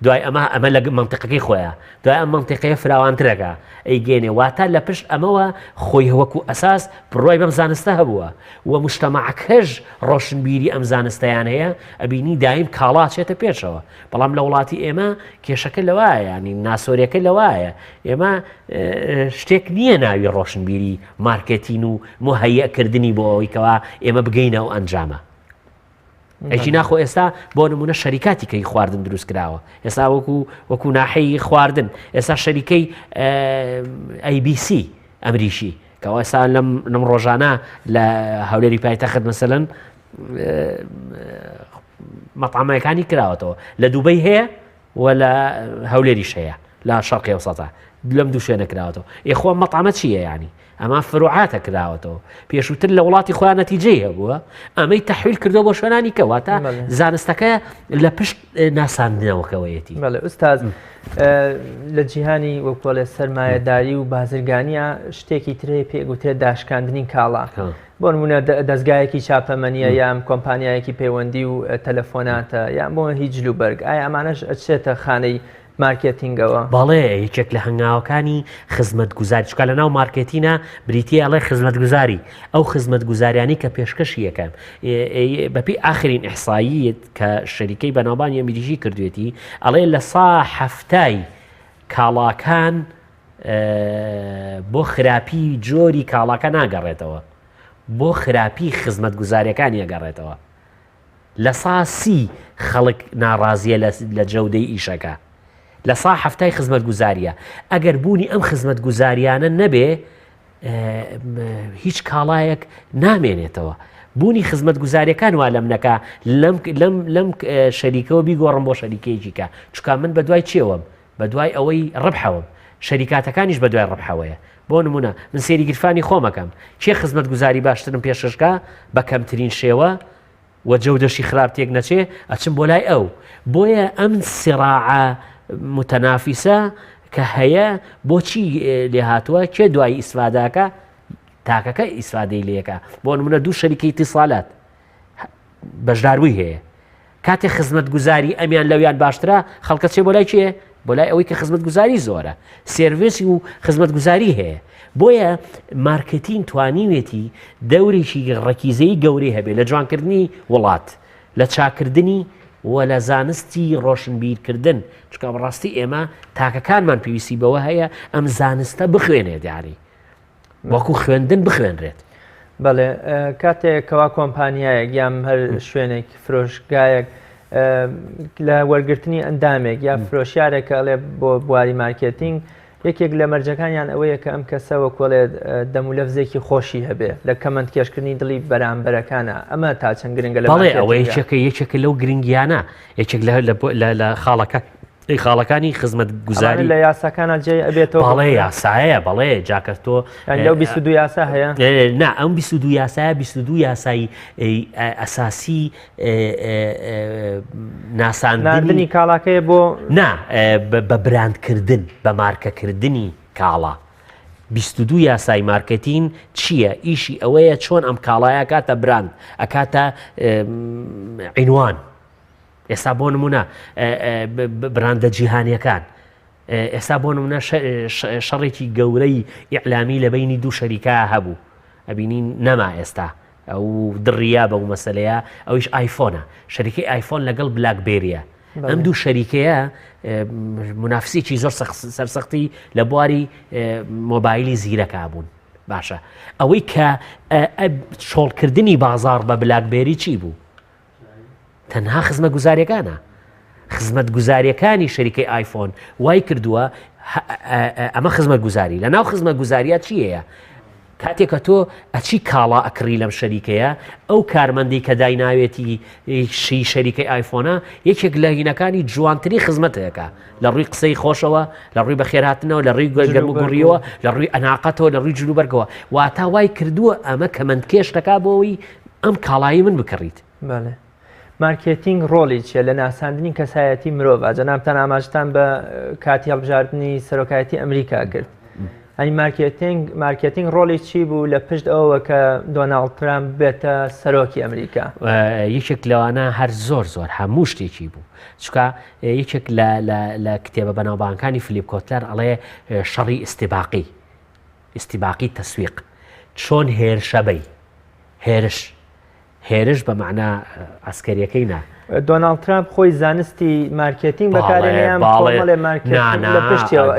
دوای ئەمە لە منتیقەکەی خۆیە دوای ئەم منتیقەیە فراوانترەکە ئەیگەێنێ واتە لە پشت ئەمەوە خۆی وەکو ئەساس بڕۆی بەم زانستە هەبووە و مشتەماعەکەش ڕۆشنبیری ئەم زانستەیان هەیە ئەبینی دایم کاڵا چێتە پێشەوە بەڵام لە وڵاتی ئێمە کێشەکە لەوایە ینی ناسۆریەکە لەوایە ئێمە شتێک نییە ناوی ڕۆشنبیری مارکتین و مهەیەکردنی بۆ ئەوەی کەوا ئێمە بگەینە و ئەنجامە ئەیکی ناخۆ ئێستا بۆ نمونە شەریکاتی کەی خواردن دروست کراوە ئێستا وەکو ناحەی خواردن ئێستا شەریکەی ABC ئەمریشی کەەوە ئێستا لەم ڕۆژانە لە هەولێری پایتەخت مەسەلەن مەطعمەکانی کراوەتەوە لە دووبەی هەیە و لە هەولێریش هەیە لە شەرقی ئەوسەتا لەم دوو شوێنە کراوەتەوە ئێخۆ مەطعمە چییە ینی ئەمە فروعاتە کراوەتەوە پێشووتر لە وڵاتی خۆیان نەتیجەی هەبووە ئەمەی تەحویل کردو بۆ شوێنانی کەواتە زانستەکە لە پشت ناساندنەوەکەوەیەتی بەڵێ ئوستاز لە جیهانی وەکوڵێ سەرمایەداری و بازرگانیە شتێکی ترێ پێگوترێت داشکاندنی کاڵا بۆ نمونە دەستگایەکی چاپەمەنیە یان کۆمپانیایەکی پەیوەندی و تەلەفۆناتە یان بۆ هیچ لوبەرگ ئایا ئەمانەش ئەچێتە خانەی مارکتینگەوە بەڵێ یەکێک لە هەنگاوەکانی خزمەت گوزاری چکە لە ناو مارکتینە بریتە ئەڵێ خزمەت گوزاری ئەو خزمەت گوزاریانی کە پێشکەشی یەکەم بەپی ئاخرین ئیحساییت کە شەریکەی بەناوبانی ئەمریکی کردوێتی ئەڵێ لە سا هەفتای کاڵاکان بۆ خراپی جۆری کاڵاکە ناگەڕێتەوە بۆ خراپی خزمەت گوزاریەکانی ئەگەڕێتەوە لە سا 30 خەڵک ناڕازیە لە جەودەی ئیشەکە لە سا هەفتای خزمەت گوزاریە ئەگەر بوونی ئەم خزمەت گوزاریانە نەبێ هیچ کاڵایەک نامێنێتەوە بوونی خزمەت گوزاریەکان وا لەم نەکە لەم شەریکەوە بیگۆڕم بۆ شەریکەیەکیکە چکە من بە دوای چێوەم بە دوای ئەوەی ڕبحەوەم شەریکاتەکانیش بە دوای ڕبحەوەیە بۆ نمونە من سێری گرفانی خۆمەکەم چێ خزمەت گوزاری باشترم پێششکە بە کەمترین شێوە و جەودەشی خراپ تێک نەچێ ئەچم بۆ لای ئەو بۆیە ئەم سێڕاعە متەنافیسە کە هەیە بۆچی لێ هاتووە کێ دوای ئیسفاداکە تاکەکە ئیسفادەی لەکە بۆ نمونە دوو شەریکەی ئیتیصالات بەشداروی هەیە کاتێک خزمەت گوزاری ئەمیان لەویان باشترە خەڵکە چێ بۆ لای چیە بۆ لای ئەوەی کە خزمەت گوزاری زۆرە سێڤیسی و خزمەت گوزاری هەیە بۆیە مارکتین توانیوێتی دەورێکی ڕەکیزەی گەورەی هەبێت لە جوانکردنی وڵات لە چاکردنی و لە زانستی ڕۆشنبیرکردن چکە بەڕاستی ئێمە تاکەکانمان پێویستی بەوە هەیە ئەم زانستە بخوێنێت یاری وەکو خوێندن بخوێنرێت بەڵێ کاتێکەوە کۆمپانیایەک یام هەر شوێنێک فرۆشگایەک لە وەرگرتنی ئەندامێک یا فرۆشیارێکە ئەڵێ بۆ بواری مارکتینگ یەکێک لە مەرجەکانیان ئەوەیە کە ئەم کەسەوە کۆڵێ دەم و لەفزێکی خۆشی هەبێ لە کەمەند کێشکردنی دڵی بەرامبەرەکانە ئەمە تا چەند گرنگە لە بەڵێ ئەوە یەکێکە لەو گرنگیانە یەکێک لە خاڵەکانی خزمەت گوزاری لە یاساکانە جێ ئەبێتەوە بەڵێ یاسایە بەڵێ جاکەتۆ لەو 22 یاسا هەیە نا ئەم 22 یاسایە 22 یاسایی ئەساسی ناساندنی کاڵاکەیە بۆ نا بە براندکردن بە مارکەکردنی کاڵا 22 یاسای مارکتین چییە ئیشی ئەوەیە چۆن ئەم کاڵایە کاتە براند ئەکاتە عینوان ئێستا بۆ نمونە براندە جیهانیەکان ئێستا بۆ نمونە شەڕێکی گەورەی ئیعلامی لە بینی دوو شەریکە هەبوو ئەبینین نەما ئێستا ئەو دڕیا بەو مەسەلەیە ئەویش ئایفۆنە شەریکەی ئایفۆن لەگەڵ بلاکبێریە ئەم دوو شەریکەیە منافسێکی زۆر سەرسەختی لە بواری مۆبایلی زیرەکە بوون باشە ئەوەی کە شۆڵکردنی بازار بە بلاکبێری چی بوو تەنها خزمەت گوزاریەکانە خزمەت گوزاریەکانی شەریکەی ئایفۆن وای کردووە ئەمە خزمەت گوزاری لە ناو خزمەت گوزاریە چی هەیە کاتێککە تۆ ئەچی کاڵا ئەکڕی لەم شەریکەیە ئەو کارمەندی کە دایناوێتی شی شەریکەی ئایفۆنە یەکێک لە هینەکانی جوانتری خزمەتەیەەکە لە ڕووی قسەی خۆشەوە لە ڕووی بەخێرهاتنەوە لە ڕووی گەرم و گوڕیەوە لە ڕووی ئەناقەتەوە لە ڕووی جلوبەرگەوە واتە وای کردووە ئەمە کەمەندکێش دەکا بۆەوەی ئەم کاڵایی من بکڕیت. بەڵێ مارکێتینگ ڕۆڵی چیە لە ناساندنی کەسایەتی مرۆڤ جەنابتان ئاماژتان بە کاتی هەڵبژاردننی سەرۆکایەتی ئەمریکا کرد. ئەنی مارکێتینگ ڕۆڵی چی بوو لە پشت ئەوە کە دۆناڵد ترامپ بێتە سەرۆکی ئەمریکا؟ یەکێک لەوانە هەر زۆر هەموو شتێکی بوو چکە یەکێک لە کتێبە بەناوبانەکانی فلیپ کۆتلەر ئەڵێ شەڕی ئیستیباقی تەسویق چۆن هێرشەبەی هێرش بە معنە ئەسکەریەکەی نا دۆناڵد ترامپ خۆی زانستی مارکێتینگ بەکارێنیان کۆمەڵێ مارکێتینگ لە پشتیەوە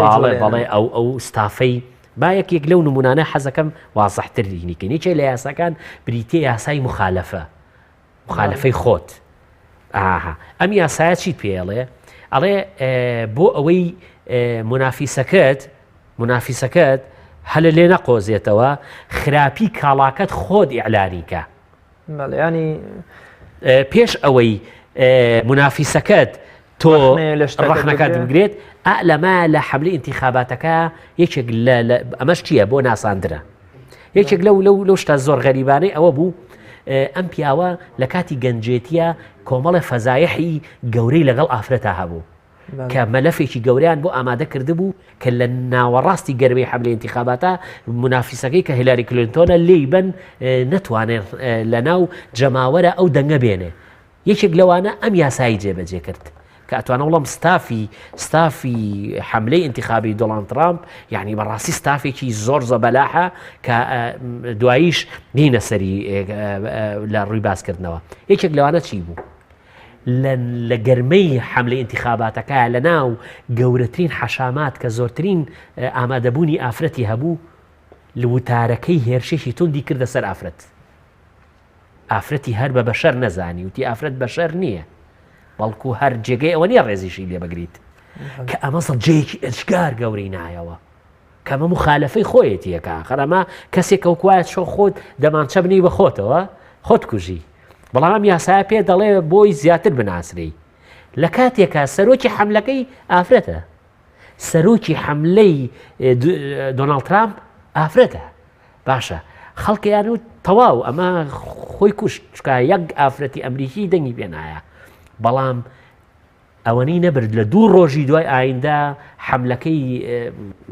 بەڵێ ئەو ستافەی با یەکێک لەو نمونانە حەزەکەم وازەحتر دینیکەنی چێ لە یاساکان بریتێ یاسای مخالەفەی خۆت ئەم یاسایە چی پێڵێ ئەڵێ بۆ ئەوەی منافیسەکەت هەلە لێ نەقۆزێتەوە خراپی کاڵاکەت خۆت ئیعلانیکە ینی پێش ئەوەی منافیسەکەت تۆ ڕەخنەکەت بگرێت لەما لە حملی ئینتیخاباتەکە یەکێک ئەمەش چییە بۆ ناساندرە یەکێک لەو شتە زۆر غەریبانەی ئەوە بوو ئەم پیاوە لە کاتی گەنجێتیە کۆمەڵە فەزایحی گەورەی لەگەڵ ئافرەتە هەبوو کە مەلەفێکی گەوریان بۆ ئامادە کرده بوو کە لە ناوەڕاستی گەرمەی حملی ئینتیخاباتە منافیسەکەی کە هیلاری کلینتۆنە لێی بن نەتوانێت لە ناو جەماوەرە ئەو دەنگە بێنێ یەکێک لەوانە ئەم یاسایی جێبەجێ کرد کە ئەتوانە وڵام ستافی حملەی ئینتیخابی دۆناڵد ترامپ یعنی بەڕاستی ستافێکی زۆر زەبەلاحە کە دواییش نینە سەری لە ڕووی باسکردنەوە یەکێک لەوانە چی بوو لە گەرمەی حملەی ئینتیخاباتەکە لە ناو گەورەترین حەشامات کە زۆرترین ئامادەبوونی ئافرەتی هەبوو لە وتارەکەی هێرشێکی توندی کردە سەر ئافرەتی هەر بە بەشەر نەزانی وتی ئافرەت بەشەر نییە بەڵکو هەر جێگەی ئەوە نیە ڕێزیشی لێ بگریت کە ئەمە جێکی ئەجگار گەورەی نایەوە کەمە مخالەفەی خۆیەتیەکە خەرەما کەسێک ئەو کوایەت شۆ خۆت دەمانچە بنی بە خۆتەوە خۆت کوژی بەڵام یاسایە پێ دەڵێ بۆی زیاتر بناسری لە کاتێکە سەرۆکی حملەکەی ئافرەتە سەرۆکی حملەی دۆناڵد ترامپ ئافرەتە باشە خەڵکیان و تەواو ئەمە خۆی کوشت چکە یەک ئافرەتی ئەمریکی دەنگی پێنایە بەڵام ئەوەنەی نەبرد لە 2 ڕۆژی دوای ئایندا حملەکەی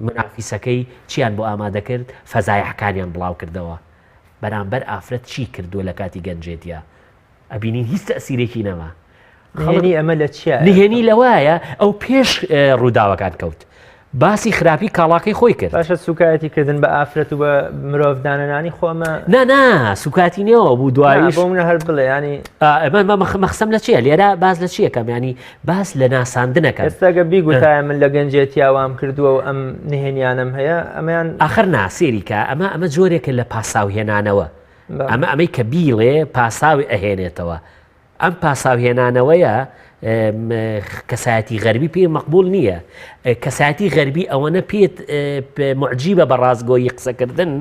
منافیسەکەی چیان بۆ ئامادە کرد فەزایحەکانیان بڵاو کردەوە بەرامبەر ئافرەت چی کردووە لە کاتی گەنجێتیە ئەبینین هیچ تەسیرێکی نەما ئەمە لە چیە نهێنی لەوایە ئەو پێش ڕووداوەکان کەوت باسی خراپی کاڵاکەی خۆی کرد باشە سوکایەتی کردن بە ئافرەت و بە مرۆڤ دانەنانی خۆمە نا سوکاتی نێەوە بوو دواییش بۆ منە هەر بڵێ ینی مەخسەم لە چیە لێرە باز لە چیەکەم ینی باس لە ناساندنەکە ئێستاگە بیگوتایە من لە گەنجێتی ئاوام کردووە و ئەم نهێنیانم هەیە ئەمەیان ئاخر ناسێریکە ئەمە جۆرێکە لە پاساوهێنانەوە ئەمەی کە بیڵێ پاساوی ئەهێنێتەوە ئەم پاساوهێنانەوەیە کەسایەتی غەربی پێ مەقبول نییە کەسایەتی غەربی ئەوەنە پێت معجیبە بە ڕازگۆیی قسەکردن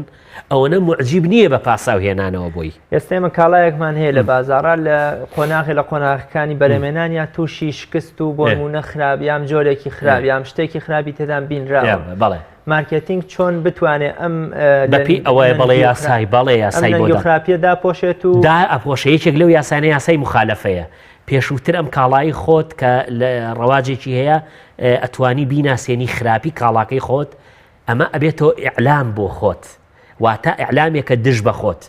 ئەوەنە معجیب نییە بە پاساوهێنانەوە بۆی ئێستێمە کاڵایەکمان هەیە لە بازاڕە لە قۆناغی لە قۆناغەکانی بەرەمێنانیان تووشی شکست و بۆ نمونە خراپیام جۆرێکی خراپیام شتێکی خراپی تێدان بینراوە بەڵێ مارکێتینگ چۆن بتوانێت ئەم بەپی ئەوەیە بەڵێ یاسای بەڵێ یاسای بۆ خراپیە داپۆشێت و دا ئەپۆشەیەکێک لەو یاسانە یاسای مخالەفەیە پێشووتر ئەم کاڵایی خۆت کە لە ڕەواجێکی هەیە ئەتوانی بیناسیێنی خراپی کاڵاکەی خۆت ئەمە ئەبێتەوە ئیعلام بۆ خۆت واتە ئیعلامێکە دژ بە خۆت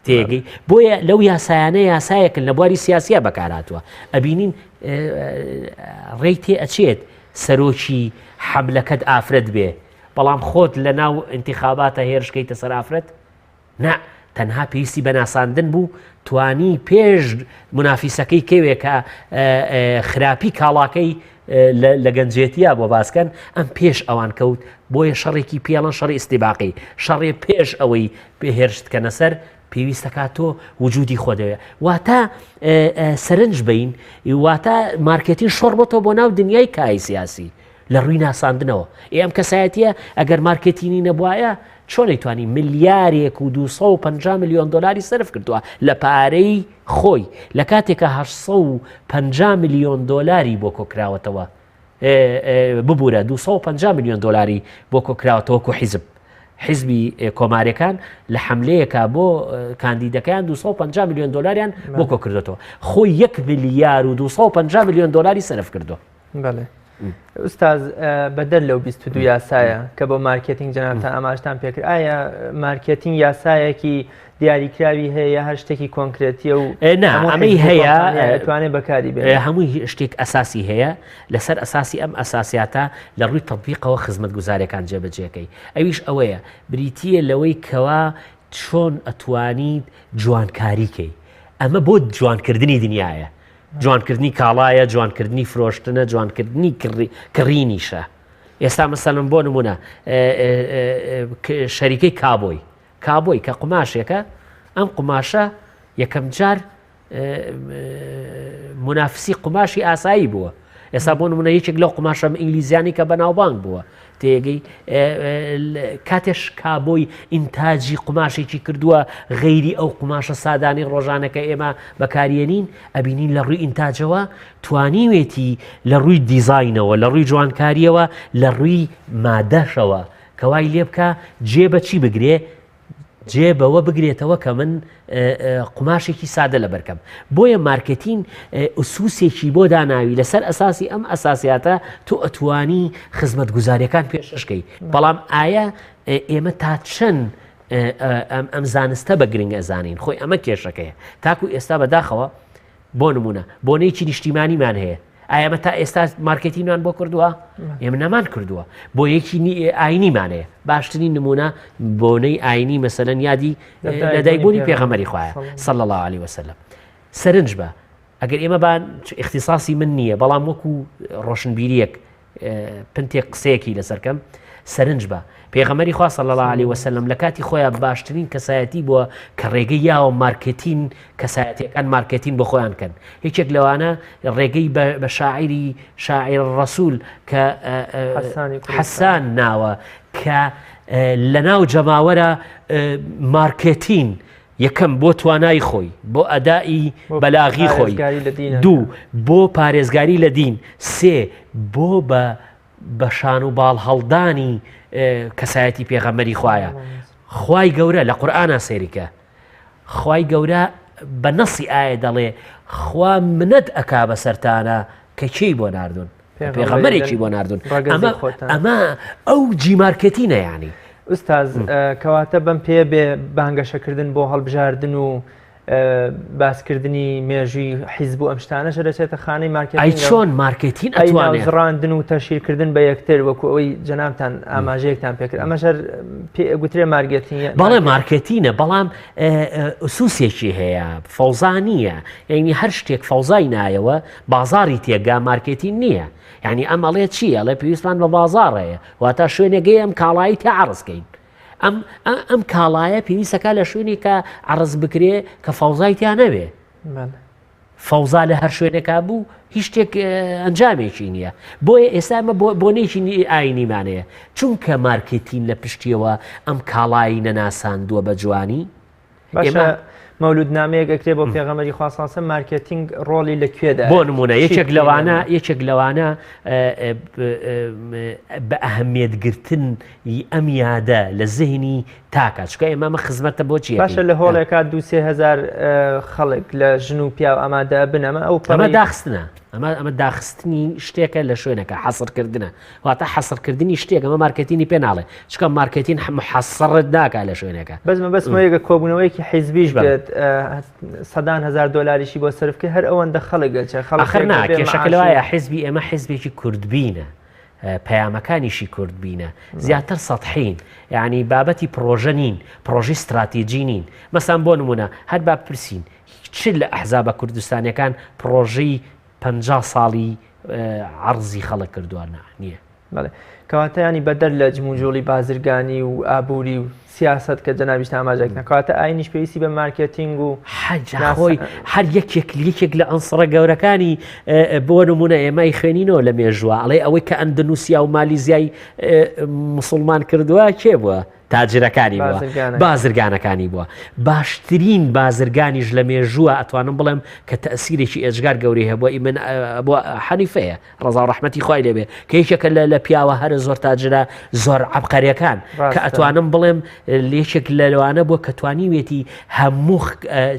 تێگەی بۆیە لەو یاسایانە یاسایەکن لە بواری سیاسیە بەکاراتوە ئەبینین ڕێی تێ ئەچێت سەرۆکی حەملەکەت ئافرەت بێ بەڵام خۆت لە ناو ئینتیخاباتە هێرشکەیتە سەر ئافرەت نا تەنها پێویستی بە ناساندن بوو توانی پێش منافیسەکەی کەوێ کە خراپی کاڵاکەی لە گەنجێتیە بۆ باسکەن ئەم پێش ئەوان کەوت بۆیە شەڕێکی پێڵەن شەڕی ئیستیباقی شەڕێ پێش ئەوەی پێهێرشتکەنە سەر پێویستەکات تۆ وجودی خۆدەوێ واتە سەرنج بین واتە مارکێتین شۆڕ بۆتەوە بۆ ناو دنیای کای سیاسی لە ڕووی ناساندنەوە ئەم کەسایەتیە ئەگەر مارکتینی نەبووایە چۆن نەیتوانی ملیارێک و 250 میلیۆن دلاری سرف کردووە لە پارەی خۆی لە کاتێکە 850 میلیۆن دلاری بۆ کۆکراوەتەوە ببوورە 250 میلیۆن دلاری بۆ کۆکراوەتەوەکو حیزبی کۆماریەکان لە حملەیەکە بۆ کاندیدەکان 250 میلیۆن دلاریان بۆ کۆ کردێتەوە خۆی 1 میلیار و 250 میلیۆن دلاری سرف کردو. ئوستاز بەدەر لەو 22 یاسایە کە بۆ مارکتینگ جەنابتان ئاماژتان پێکرد ئایا مارکتینگ یاسایەکی دیاریکراوی هەیە هەر شتێکی کۆنکرێتیە و ئەمەی هەیە ئەتوانێت بەکاری بێت هەمووی شتێک ئەساسی هەیە لەسەر ئەساسی ئەم ئەساسیاتە لە ڕووی تەطبیقەوە خزمەتگوزاریەکان جێبەجێەکەی ئەویش ئەوەیە بریتیە لەوەی کەوا چۆن ئەتوانیت جوانکاریکەی ئەمە بۆ جوانکردنی دنیاە جوانکردنی کاڵایە جوانکردنی فرۆشتنە جوانکردنی کڕینیشە ئێستا مەسەڵەن بۆ نمونە شەریکەی کابۆی کە قماشێکە ئەم قماشە یەکەم جار منافسی قماشی ئاسایی بووە ئێستا بۆ نمونە یەکێک لەو قماشەم ئینگلیزیانی کە بەناوبانگ بووە تێگەی کاتێش کابۆی ئینتاجی قماشێکی کردووە غەیری ئەو قماشە سادانی ڕۆژانەکە ئێمە بەکارێنین ئەبینین لە ڕووی ئینتاجەوە توانیوێتی لە ڕووی دیزاینەوە لە ڕووی جوانکاریەوە لە ڕووی مادەشەوە کەوای لێ بکە جێبەچی بگرێ جێبەوە بگرێتەوە کە من قماشێکی سادە لە بەرکەم بۆیە مارکتین ئوسوسێکی بۆ داناوی لەسەر ئەساسی ئەم ئەساسیاتە تۆ ئەتوانی خزمەتگوزاریەکان پێشکەی بەڵام ئایا ئێمە تا چەند ئەم زانستە بە گرنگ ئەزانین خۆی ئەمە کێشەکەیە تاکو ئێستا بەداخەوە بۆ نمونە بۆنەیەکی نیشتیمانیمان هەیە ئایمە تا ئێستا مارکتینمان بۆ کردووە ئێمە نەمان کردووە بۆ یەکی ئاینیمانەیە باشترین نمونە بۆنەی ئاینی مەسەلەن یادی لەدایکبوونی پێغەمبەری خوایە صلی الله عليه وسلم سەرنج بە ئەگەر ئێمە بان اختصاصی من نییە بەڵام وەکو ڕۆشنبیریەک پنتێک قسەیەکی لەسەرکەم سەرنج بە پێغەمبەری خوا صلی الله عليه وسلم لە کاتی خۆیان باشترین کەسایەتی بووە کە ڕێگەی یاوە مارکتین کەسایەتەکان مارکتین بۆ خۆیان کەن یەکێک لەوانە ڕێگەی بە شاعیر ڕەسوول کە حەسان ناوە کە لە ناو جەماوەرە مارکتین یەکەم بۆ توانای خۆی بۆ ئەدای بەلاغی خۆی دوو بۆ پارێزگاری لە دین سێ بۆ بە شان و باڵ هەڵدانی کەسایەتی پێغەمبەری خوایە خوای گەورە لە قورئانە سێریکە خوای گەورە بە نەسی ئایا دەڵێ خوا منەت ئەکا بەسەرتانە کە کێی بۆ ناردوون پێغەمبەرێکی بۆ ناردوون ئەمە ئەو جیمارکەتینە یعنی ئوستاز کەواتە بەم پێ بێ بانگەشەکردن بۆ هەڵبژاردن و باسکردنی مێژوی حیزب و ئەم شتانە دەچێتە خانەی مارکتینگ ئەی چۆن مارکتین ئەتوانێت ڕاندن و تەشیرکردن بە یەکتر وەکو ئەوەی جەنابتان ئاماژەیەکتان پێکرد ئەمەش گوترێ مارکتینە بەڵێ مارکتینە بەڵام ئوسوسێکی هەیە فەوزانیە یعنی هەر شتێک فەوزای نایەوە بازاری تێگا مارکتین نییە یعنی ئەم ئەڵێ چی ئەڵێ پێویستمان بە بازاڕەیە واتە شوێنێگەی ئەم کاڵایی تا عەرزکەین ئەم کاڵایە پێویستەکە لە شوێنی کە عەرز بکرێ کە فەوزای تیا نەبێ فەوزا لە هەر شوێنێکا بوو هیچ شتێک ئەنجامێکی نییە بۆیە ئێستا ئەمە بۆنێکی ئاینیمانەیە چونکە مارکتین لە پشتیەوە ئەم کاڵایی نەناساندووە بە جوانی مەولود نامەیەک ئەکرێ بۆ پێغەمبەری خوا صلی الله علیه و سلم مارکتینگ ڕۆڵی لەکوێدا بۆ نمونە یەکێک لەوانە بە ئەهەمیەتگرتن ئەم یادە لە زەهنی تاکە چکە ئێمە خزمەتە بۆ چی باشە لە هۆڵێکا 2-3 خەڵک لە ژن و پیا و ئامادە بنەمە ئەمە داخستنە ئەمە داخستنی شتێکە لە شوێنەکە حەسڕکردنە واتە حەسڕکردنی شتێک ئەمە مارکتینی پێ ناڵێ چکە مارکتین محەسڕت ناکات لە شوێنەکە بەسمەیەکە کۆبوونەوەیکی حیزبیش بێت سەدان هزار دۆلاریشی بۆ سەرفکە هەر ئەوەندە خەڵک ئاخر نا کێشەکەلەوەیە حیزبی ئێمە حیزبێکی کوردبینە پەیامەکانیشی کوردبینە زیاتر سەطحین یعنی بابەتی پرۆژە نین پرۆژی استراتیجی نین مەسان بۆ نمونە هەر با بپرسین چ لە ئەحزابە کوردستانیەکان پرۆژەی 50 ساڵی عەرزی خەڵک کردووە نییە کەواتە ینی بەدەر لە جموجۆڵی بازرگانی و ئابووری و سیاست کە جەنابیش ئاماژێک نەکاتە ئاینیش پێویستی بە مارکێتینگ و خۆی هەر یەکێک لە ئەنسڕە گەورەکانی بۆ نمونە ئێمەی خوێنینەوە لە مێژووە ئەڵێ ئەوەی کە ئەندەنووسیا و مالیزیای مسلمان کردووە کێ بووە تاجرەکانی بووە بازرگانەکانی بووە باشترین بازرگانیش لە مێژووە ئەتوانم بڵێم کە تەسیرێکی ئێجگار گەوری هەیە بۆ حەنیفەیە ڕەزا و ڕەحمەتی خوای لێبێ کە یەکێکە لە پیاوە هەرە زۆر تاجرە زۆر عەبقەریەکان کە ئەتوانم بڵێم لێشێک لەوانە بووە کە توانیوێتی هەموو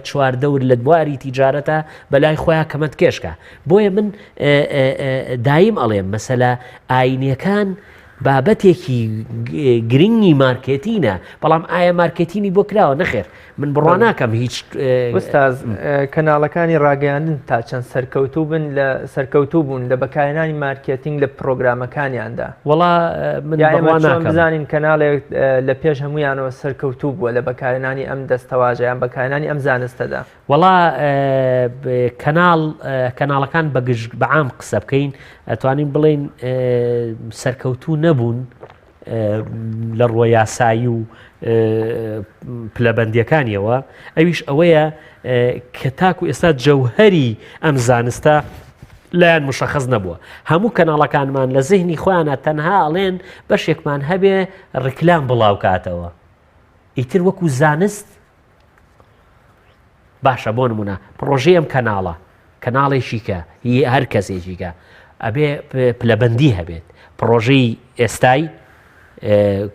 چواردەور لە بواری تیجارەتە بەلای خۆیان کەمەند کێشکە بۆیە من دایم ئەڵێم مەسەلە ئاینیەکان بابەتێکی گرنگی مارکێتینە بەڵام ئایا مارکێتینی بۆ کراوە نەخێر من بڕوا ناکەم هیچ وستاز کەناڵەکانی ڕاگەیاندن تا چەند سەرکەوتوو بوون لە بەکارهێنانی مارکێتینگ لە پرۆگرامەکانیاندا وەڵا من بزانین کەناڵێک لە پێش هەمویانەوە سەرکەوتوو بووە لە بەکارهێنانی ئەم دەستەواژەیان بەکارهێنانی ئەم زانستەدا وەڵا کەناڵەکان بەعام قسە بکەین ئەتوانین بڵێن سەرکەوتوو نەبوون لە ڕۆی یاسایی و پلەبەندیەکانیەوە ئەویش ئەوەیە کە تاکو ئێستا جەوهەری ئەم زانستە لایەن مشەخەز نەبووە هەموو کەناڵەکانمان لە زیهنی خۆیانە تەنها ئەڵێن بەشێکمان هەبێ ڕیکلام بڵاو کاتەوە ئیتر وەکو زانست باشە بۆ نمونە پرۆژەی ئەم کەناڵێکی کە هەر کەسێکی کە ئەبێ پلەبەندی هەبێت پرۆژەی ئێستای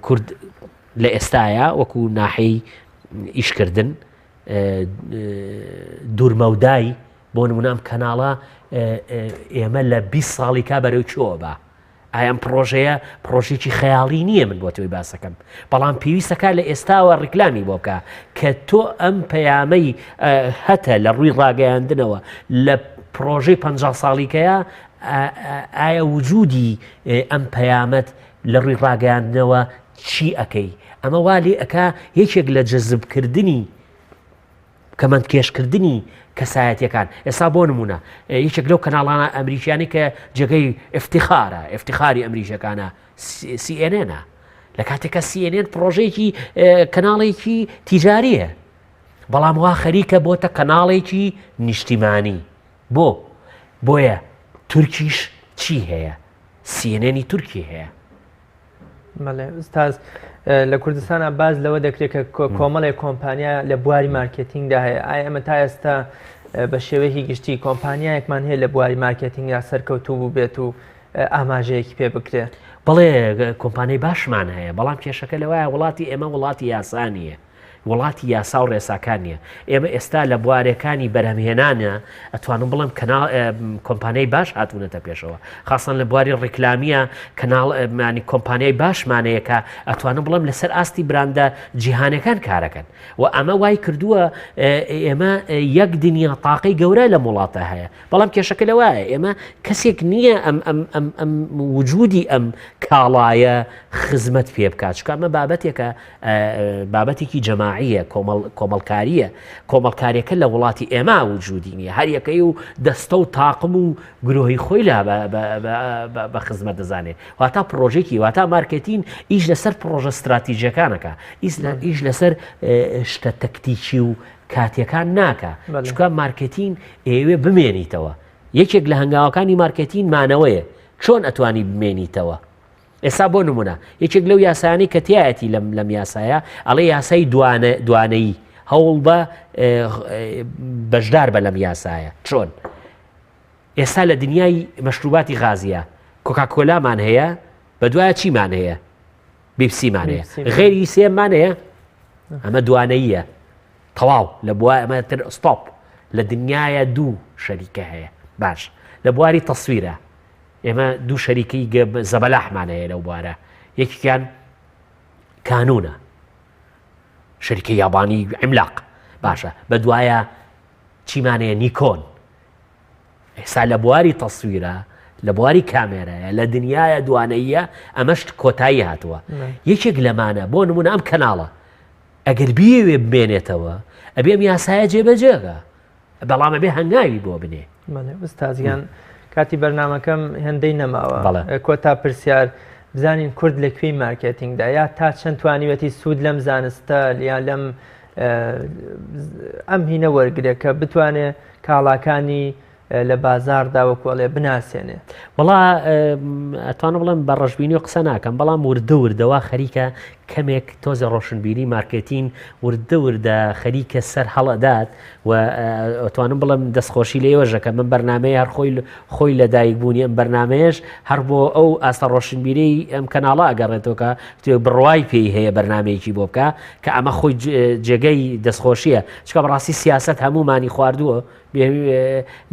کورد لە ئێستاە وەکو ناحەی ئیشکردن دوورمەودای بۆ نمونام کەناڵە ئێمە لە 20 ساڵی کا بەرەو چۆ بە ئایان پرۆژەیە پرۆژێکی خەیاڵی نییە من بۆ تۆی باسەکەم بەڵام پێویستەکە لە ئێستاوە ڕیکلامی بۆ بکە کە تۆ ئەم پەیامەی هەتە لە ڕووی ڕاگەیاندنەوە لە پرۆژەی 50 ساڵیکەیە ئایا وجودی ئەم پەیامەت لە ڕووی ڕاگەیاندنەوە چی ئەەکەی ئەمە والی ئەکا یەکێک لە جەزبکردنی کەمەندکێشکردنی کەسایەتیەکان ئێستا بۆ نمونە یەکێک لەو کەناڵانە ئەمریکیانی کە جێگەی ئفتیخاری ئەمریکیەکانە CNN لە کاتێکە CNN پرۆژەیەکی کەناڵێکی تیجاریە بەڵام وا خەریکە بۆتە کەناڵێکی نیشتیمانی بۆیە تورکیش چی هەیە CNN تورکی هەیە ئستاز لە کوردستانە باز لەوە دەکرێت کە کۆمەڵی کۆمپانیا لە بواری مارکێتینگدا هەیە ئایا ئەمە تا ئێستا بە شێوەیەکی گشتی کۆمپانیایەکمان هەیە لە بواری مارکێتینگدا سەرکەوتوو بوو بێت و ئاماژەیەکی پێ بکرێت بەڵێ کۆمپانیای باشمان هەیە بەڵام کێشەکە لەوایە وڵاتی ئێمە وڵاتی یاسانیە وڵاتی یاسا و ڕێساکانیە ئێمە ئێستا لە بوارەکانی بەرهەمهێنانە ئەتوانم بڵم کۆمپانیای باش هاتوونەتە پێشەوە خاصن لە بواری ڕیکلامیە کەناڵمانی کۆمپانیای باشمانەیە کە ئەتوانم بڵم لەسەر ئاستی براندە جیهانەکان کارەکەن و ئەمە وای کردووە ئێمە یەک دنیا تاقی گەورە لە وڵاتە هەیە بەڵام کێشەکە لەوایە ئێمە کەسێک نییە ئەم وجودی ئەم کاڵایە خزمەت پێ بکات چکە ئەمە بابەتێکە بابەتێکی جەماعی کۆمەڵکاریەکە لە وڵاتی ئێمە وجودی نیە هەر یەکەی و دەستە و تاقم و گرۆهی خۆی لە بە خزمەت دەزانێت واتە پرۆژێکی واتە مارکێتین ئیش لەسەر پرۆژە استراتیژیەکانەکە ئیش لەسەر شتە تەکتیکی و کاتیەکان ناکە چکە مارکێتین ئێوێ بمێنیتەوە یەکێک لە هەنگاوەکانی مارکێتین مانەوەیە چۆن ئەتوانی بمێنیتەوە ئێستا بۆ نمونە یەکێک لەو یاسانی کە تایەتی لەم یاسایە ئەڵێ یاسای دوانەیی هەوڵ بە بەشدار بە لەم یاسایە چۆن ئێستا لە دنیای مەشروباتی غازیە کۆکاکۆلامان هەیە بە دوایە چیمان هەیە بیپسیمان هەیە غێری سێمان هەیە ئەمە دوانەییە تەواو لە بووە ئەمە تر ئستۆپ لە دنیاە دوو شەریکە هەیە باش لە بواری تەسویرە ئێمە دوو شەریکەی زەبەلاحمانەیە لەو بوارە یەکیان کانونە شەریکە یابانی عیملاق باشە بە دوایە چیمانەیە نیکۆن ئێستا لە بواری تەسویرە لە بواری کامێرەیە لە دنیاە دوانەیە ئەمەشت کۆتایی هاتووە یەکێک لەمانە بۆ نمونە ئەم کەناڵە ئەگەر بیەوێ بمێنێتەوە ئەبێم یاسایە جێبەجێگە بەڵام ئەبێ هەنگاوی بۆ بنێ ئوستازیان کاتی بەرنامەکەم هێندەی نەماوە کۆتا پرسیار بزانین کورد لەکوێی مارکێتینگدا یا تا چەند توانیوەتی سوود لەم زانستە یا لەم ئەم هینە وەرگرێت کە بتوانێت کاڵاکانی لە بازاردا وەکوڵێ بناسیێنێ. وڵا ئەتوانە بڵێم بە ڕەشببینی و قسە ناکەم بەڵام وردەوردەوە خەریکە کەمێک تۆزە ڕۆشنبیری مارکێتین وردەوردە خەریکە سەر هەڵەدات و ئەتوانم بڵم دەستخۆشی لێوەژەکە من بەرنمەیە هەر خۆی لە دایک بوونی ئەم بەرنمەیەش هەر بۆ ئەو ئاستا ڕۆشنبیری ئەم کەناڵە ئەگەڕێتەوە کە بڕوای پێی هەیە بەرنمەیەکی بۆ بکە کە ئەمە خۆی جێگەی دەستخۆشیە چکە بەڕاستی سیاست هەمومانی خواردووە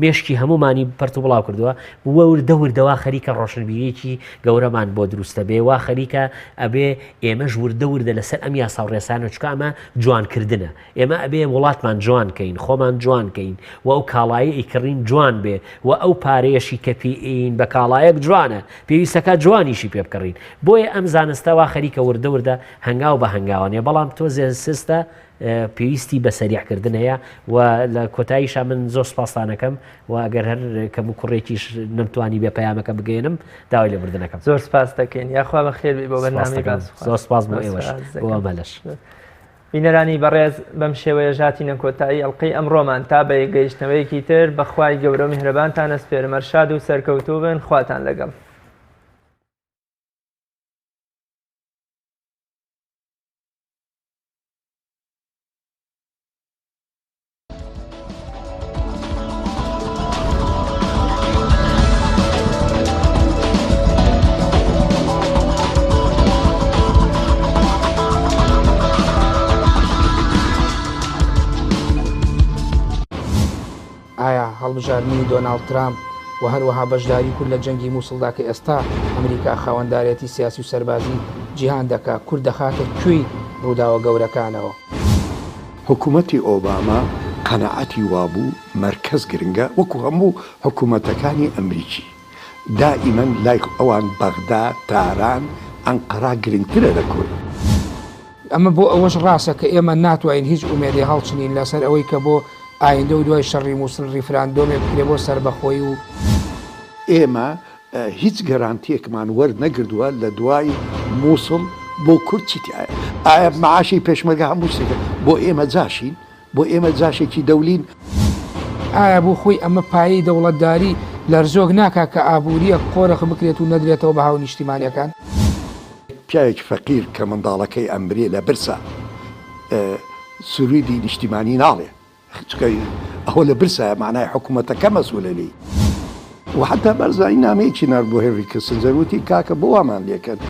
مێشکی هەمومانی پەرت و بڵاو کردووە وردەوردەوە خەریکە ڕۆشنبیرێکی گەورەمان بۆ دروستە بێ وا خەریکە ئەبێ ئێمەش وردەوردە لەسەر ئەم یاسا و ڕێسانە چکە ئەمە جوانکردنە ئێمە ئەبێ وڵاتمان جوانکەین خۆمان جوانکەین و ئەو کاڵایی ئیکڕین جوان بێ و ئەو پارەیەشی کە پێین بە کاڵایەک جوانە پێویستەکە جوانیشی پێ بکڕین بۆیە ئەم زانستەوە خەریکە وردەوردە هەنگاو بە هەنگاوانێ بەڵام تۆ سستە پێویستی بە سەریعکردن هەیە و لە کۆتاییشا من زۆر سپاسانەکەم و ئەگەر هەر کەم و کوڕێکیش نەمتوانی بێ پەیامەکە بگەێنم داوای لە بردنەکەم. زۆر سپاس دەکەین یاخوا بە خێر بۆ بەرنامەی باس. زۆر سپاس بۆ ئێوەش بۆ ئەمەلەش. بینەرانی بەڕێز بەم شێوەیە ژاتینە کۆتایی ئەڵقەی ئەمڕۆمان تا بە گەیشتنەوەیەکی تر بەخوای گەورە و میهرەبانتان ئەسپێرم ئەرشاد و سەرکەوتوو بن خواتان لەگەڵ. ئایا هەڵبژاردننی دۆناڵد ترامپ و هەروەها بەشداری کورد لە جەنگی مووسڵدا کە ئێستا ئەمریکا خاوەندارێتی سیاسی و سەربازی جیهان دەکا کورد دەخاتە کوێی ڕووداوە گەورەکانەوە. حکوومەتی ئۆباما قەنەعەتی وابوو مرکز گرنگە وەکو هەموو حکوومەتەکانی ئەمریکی دائیمەن لای ئەوان بەغدا تاران ئەنقەرا گرنگترە لە کورد. ئەمە بۆ ئەوەش ڕاستە کە ئێمە ناتوانین هیچ ئومێدی هەڵچنین لەسەر ئەوەی کە بۆ ئایندە و دوای شەڕی مووسڵ ریفراندۆمێ بکرێ بۆ سەربەخۆی و ئێمە هیچ گەرانتیەکمان وەرد نەگردووە لە دوای مووسڵ بۆ کورد چیتی ئایا معاشی پێشمەرگە هەموو شتێکە بۆ ئێمە جاشین بۆ ئێمە جاشێکی دەولین. ئایا بۆ خۆی ئەمە پایەی دەوڵەتداری لەرزۆک ناکا کە ئابوووریە قۆرەخ بکرێت و نەدرێتەوە بە هاو نیشتیمانیەکان. پیاوێک فەقیر کە منداڵەکەی ئەمبرێ لە برسە سروودی نیشتیمانی ناڵێ ئەوە لە برسە معنای حکوومەتەکە مەسئولە لی و حتا بەرزایی نامەیەکی نار بۆ هێنری کیسنجەر وتی کاکە بۆ وامان لێکرد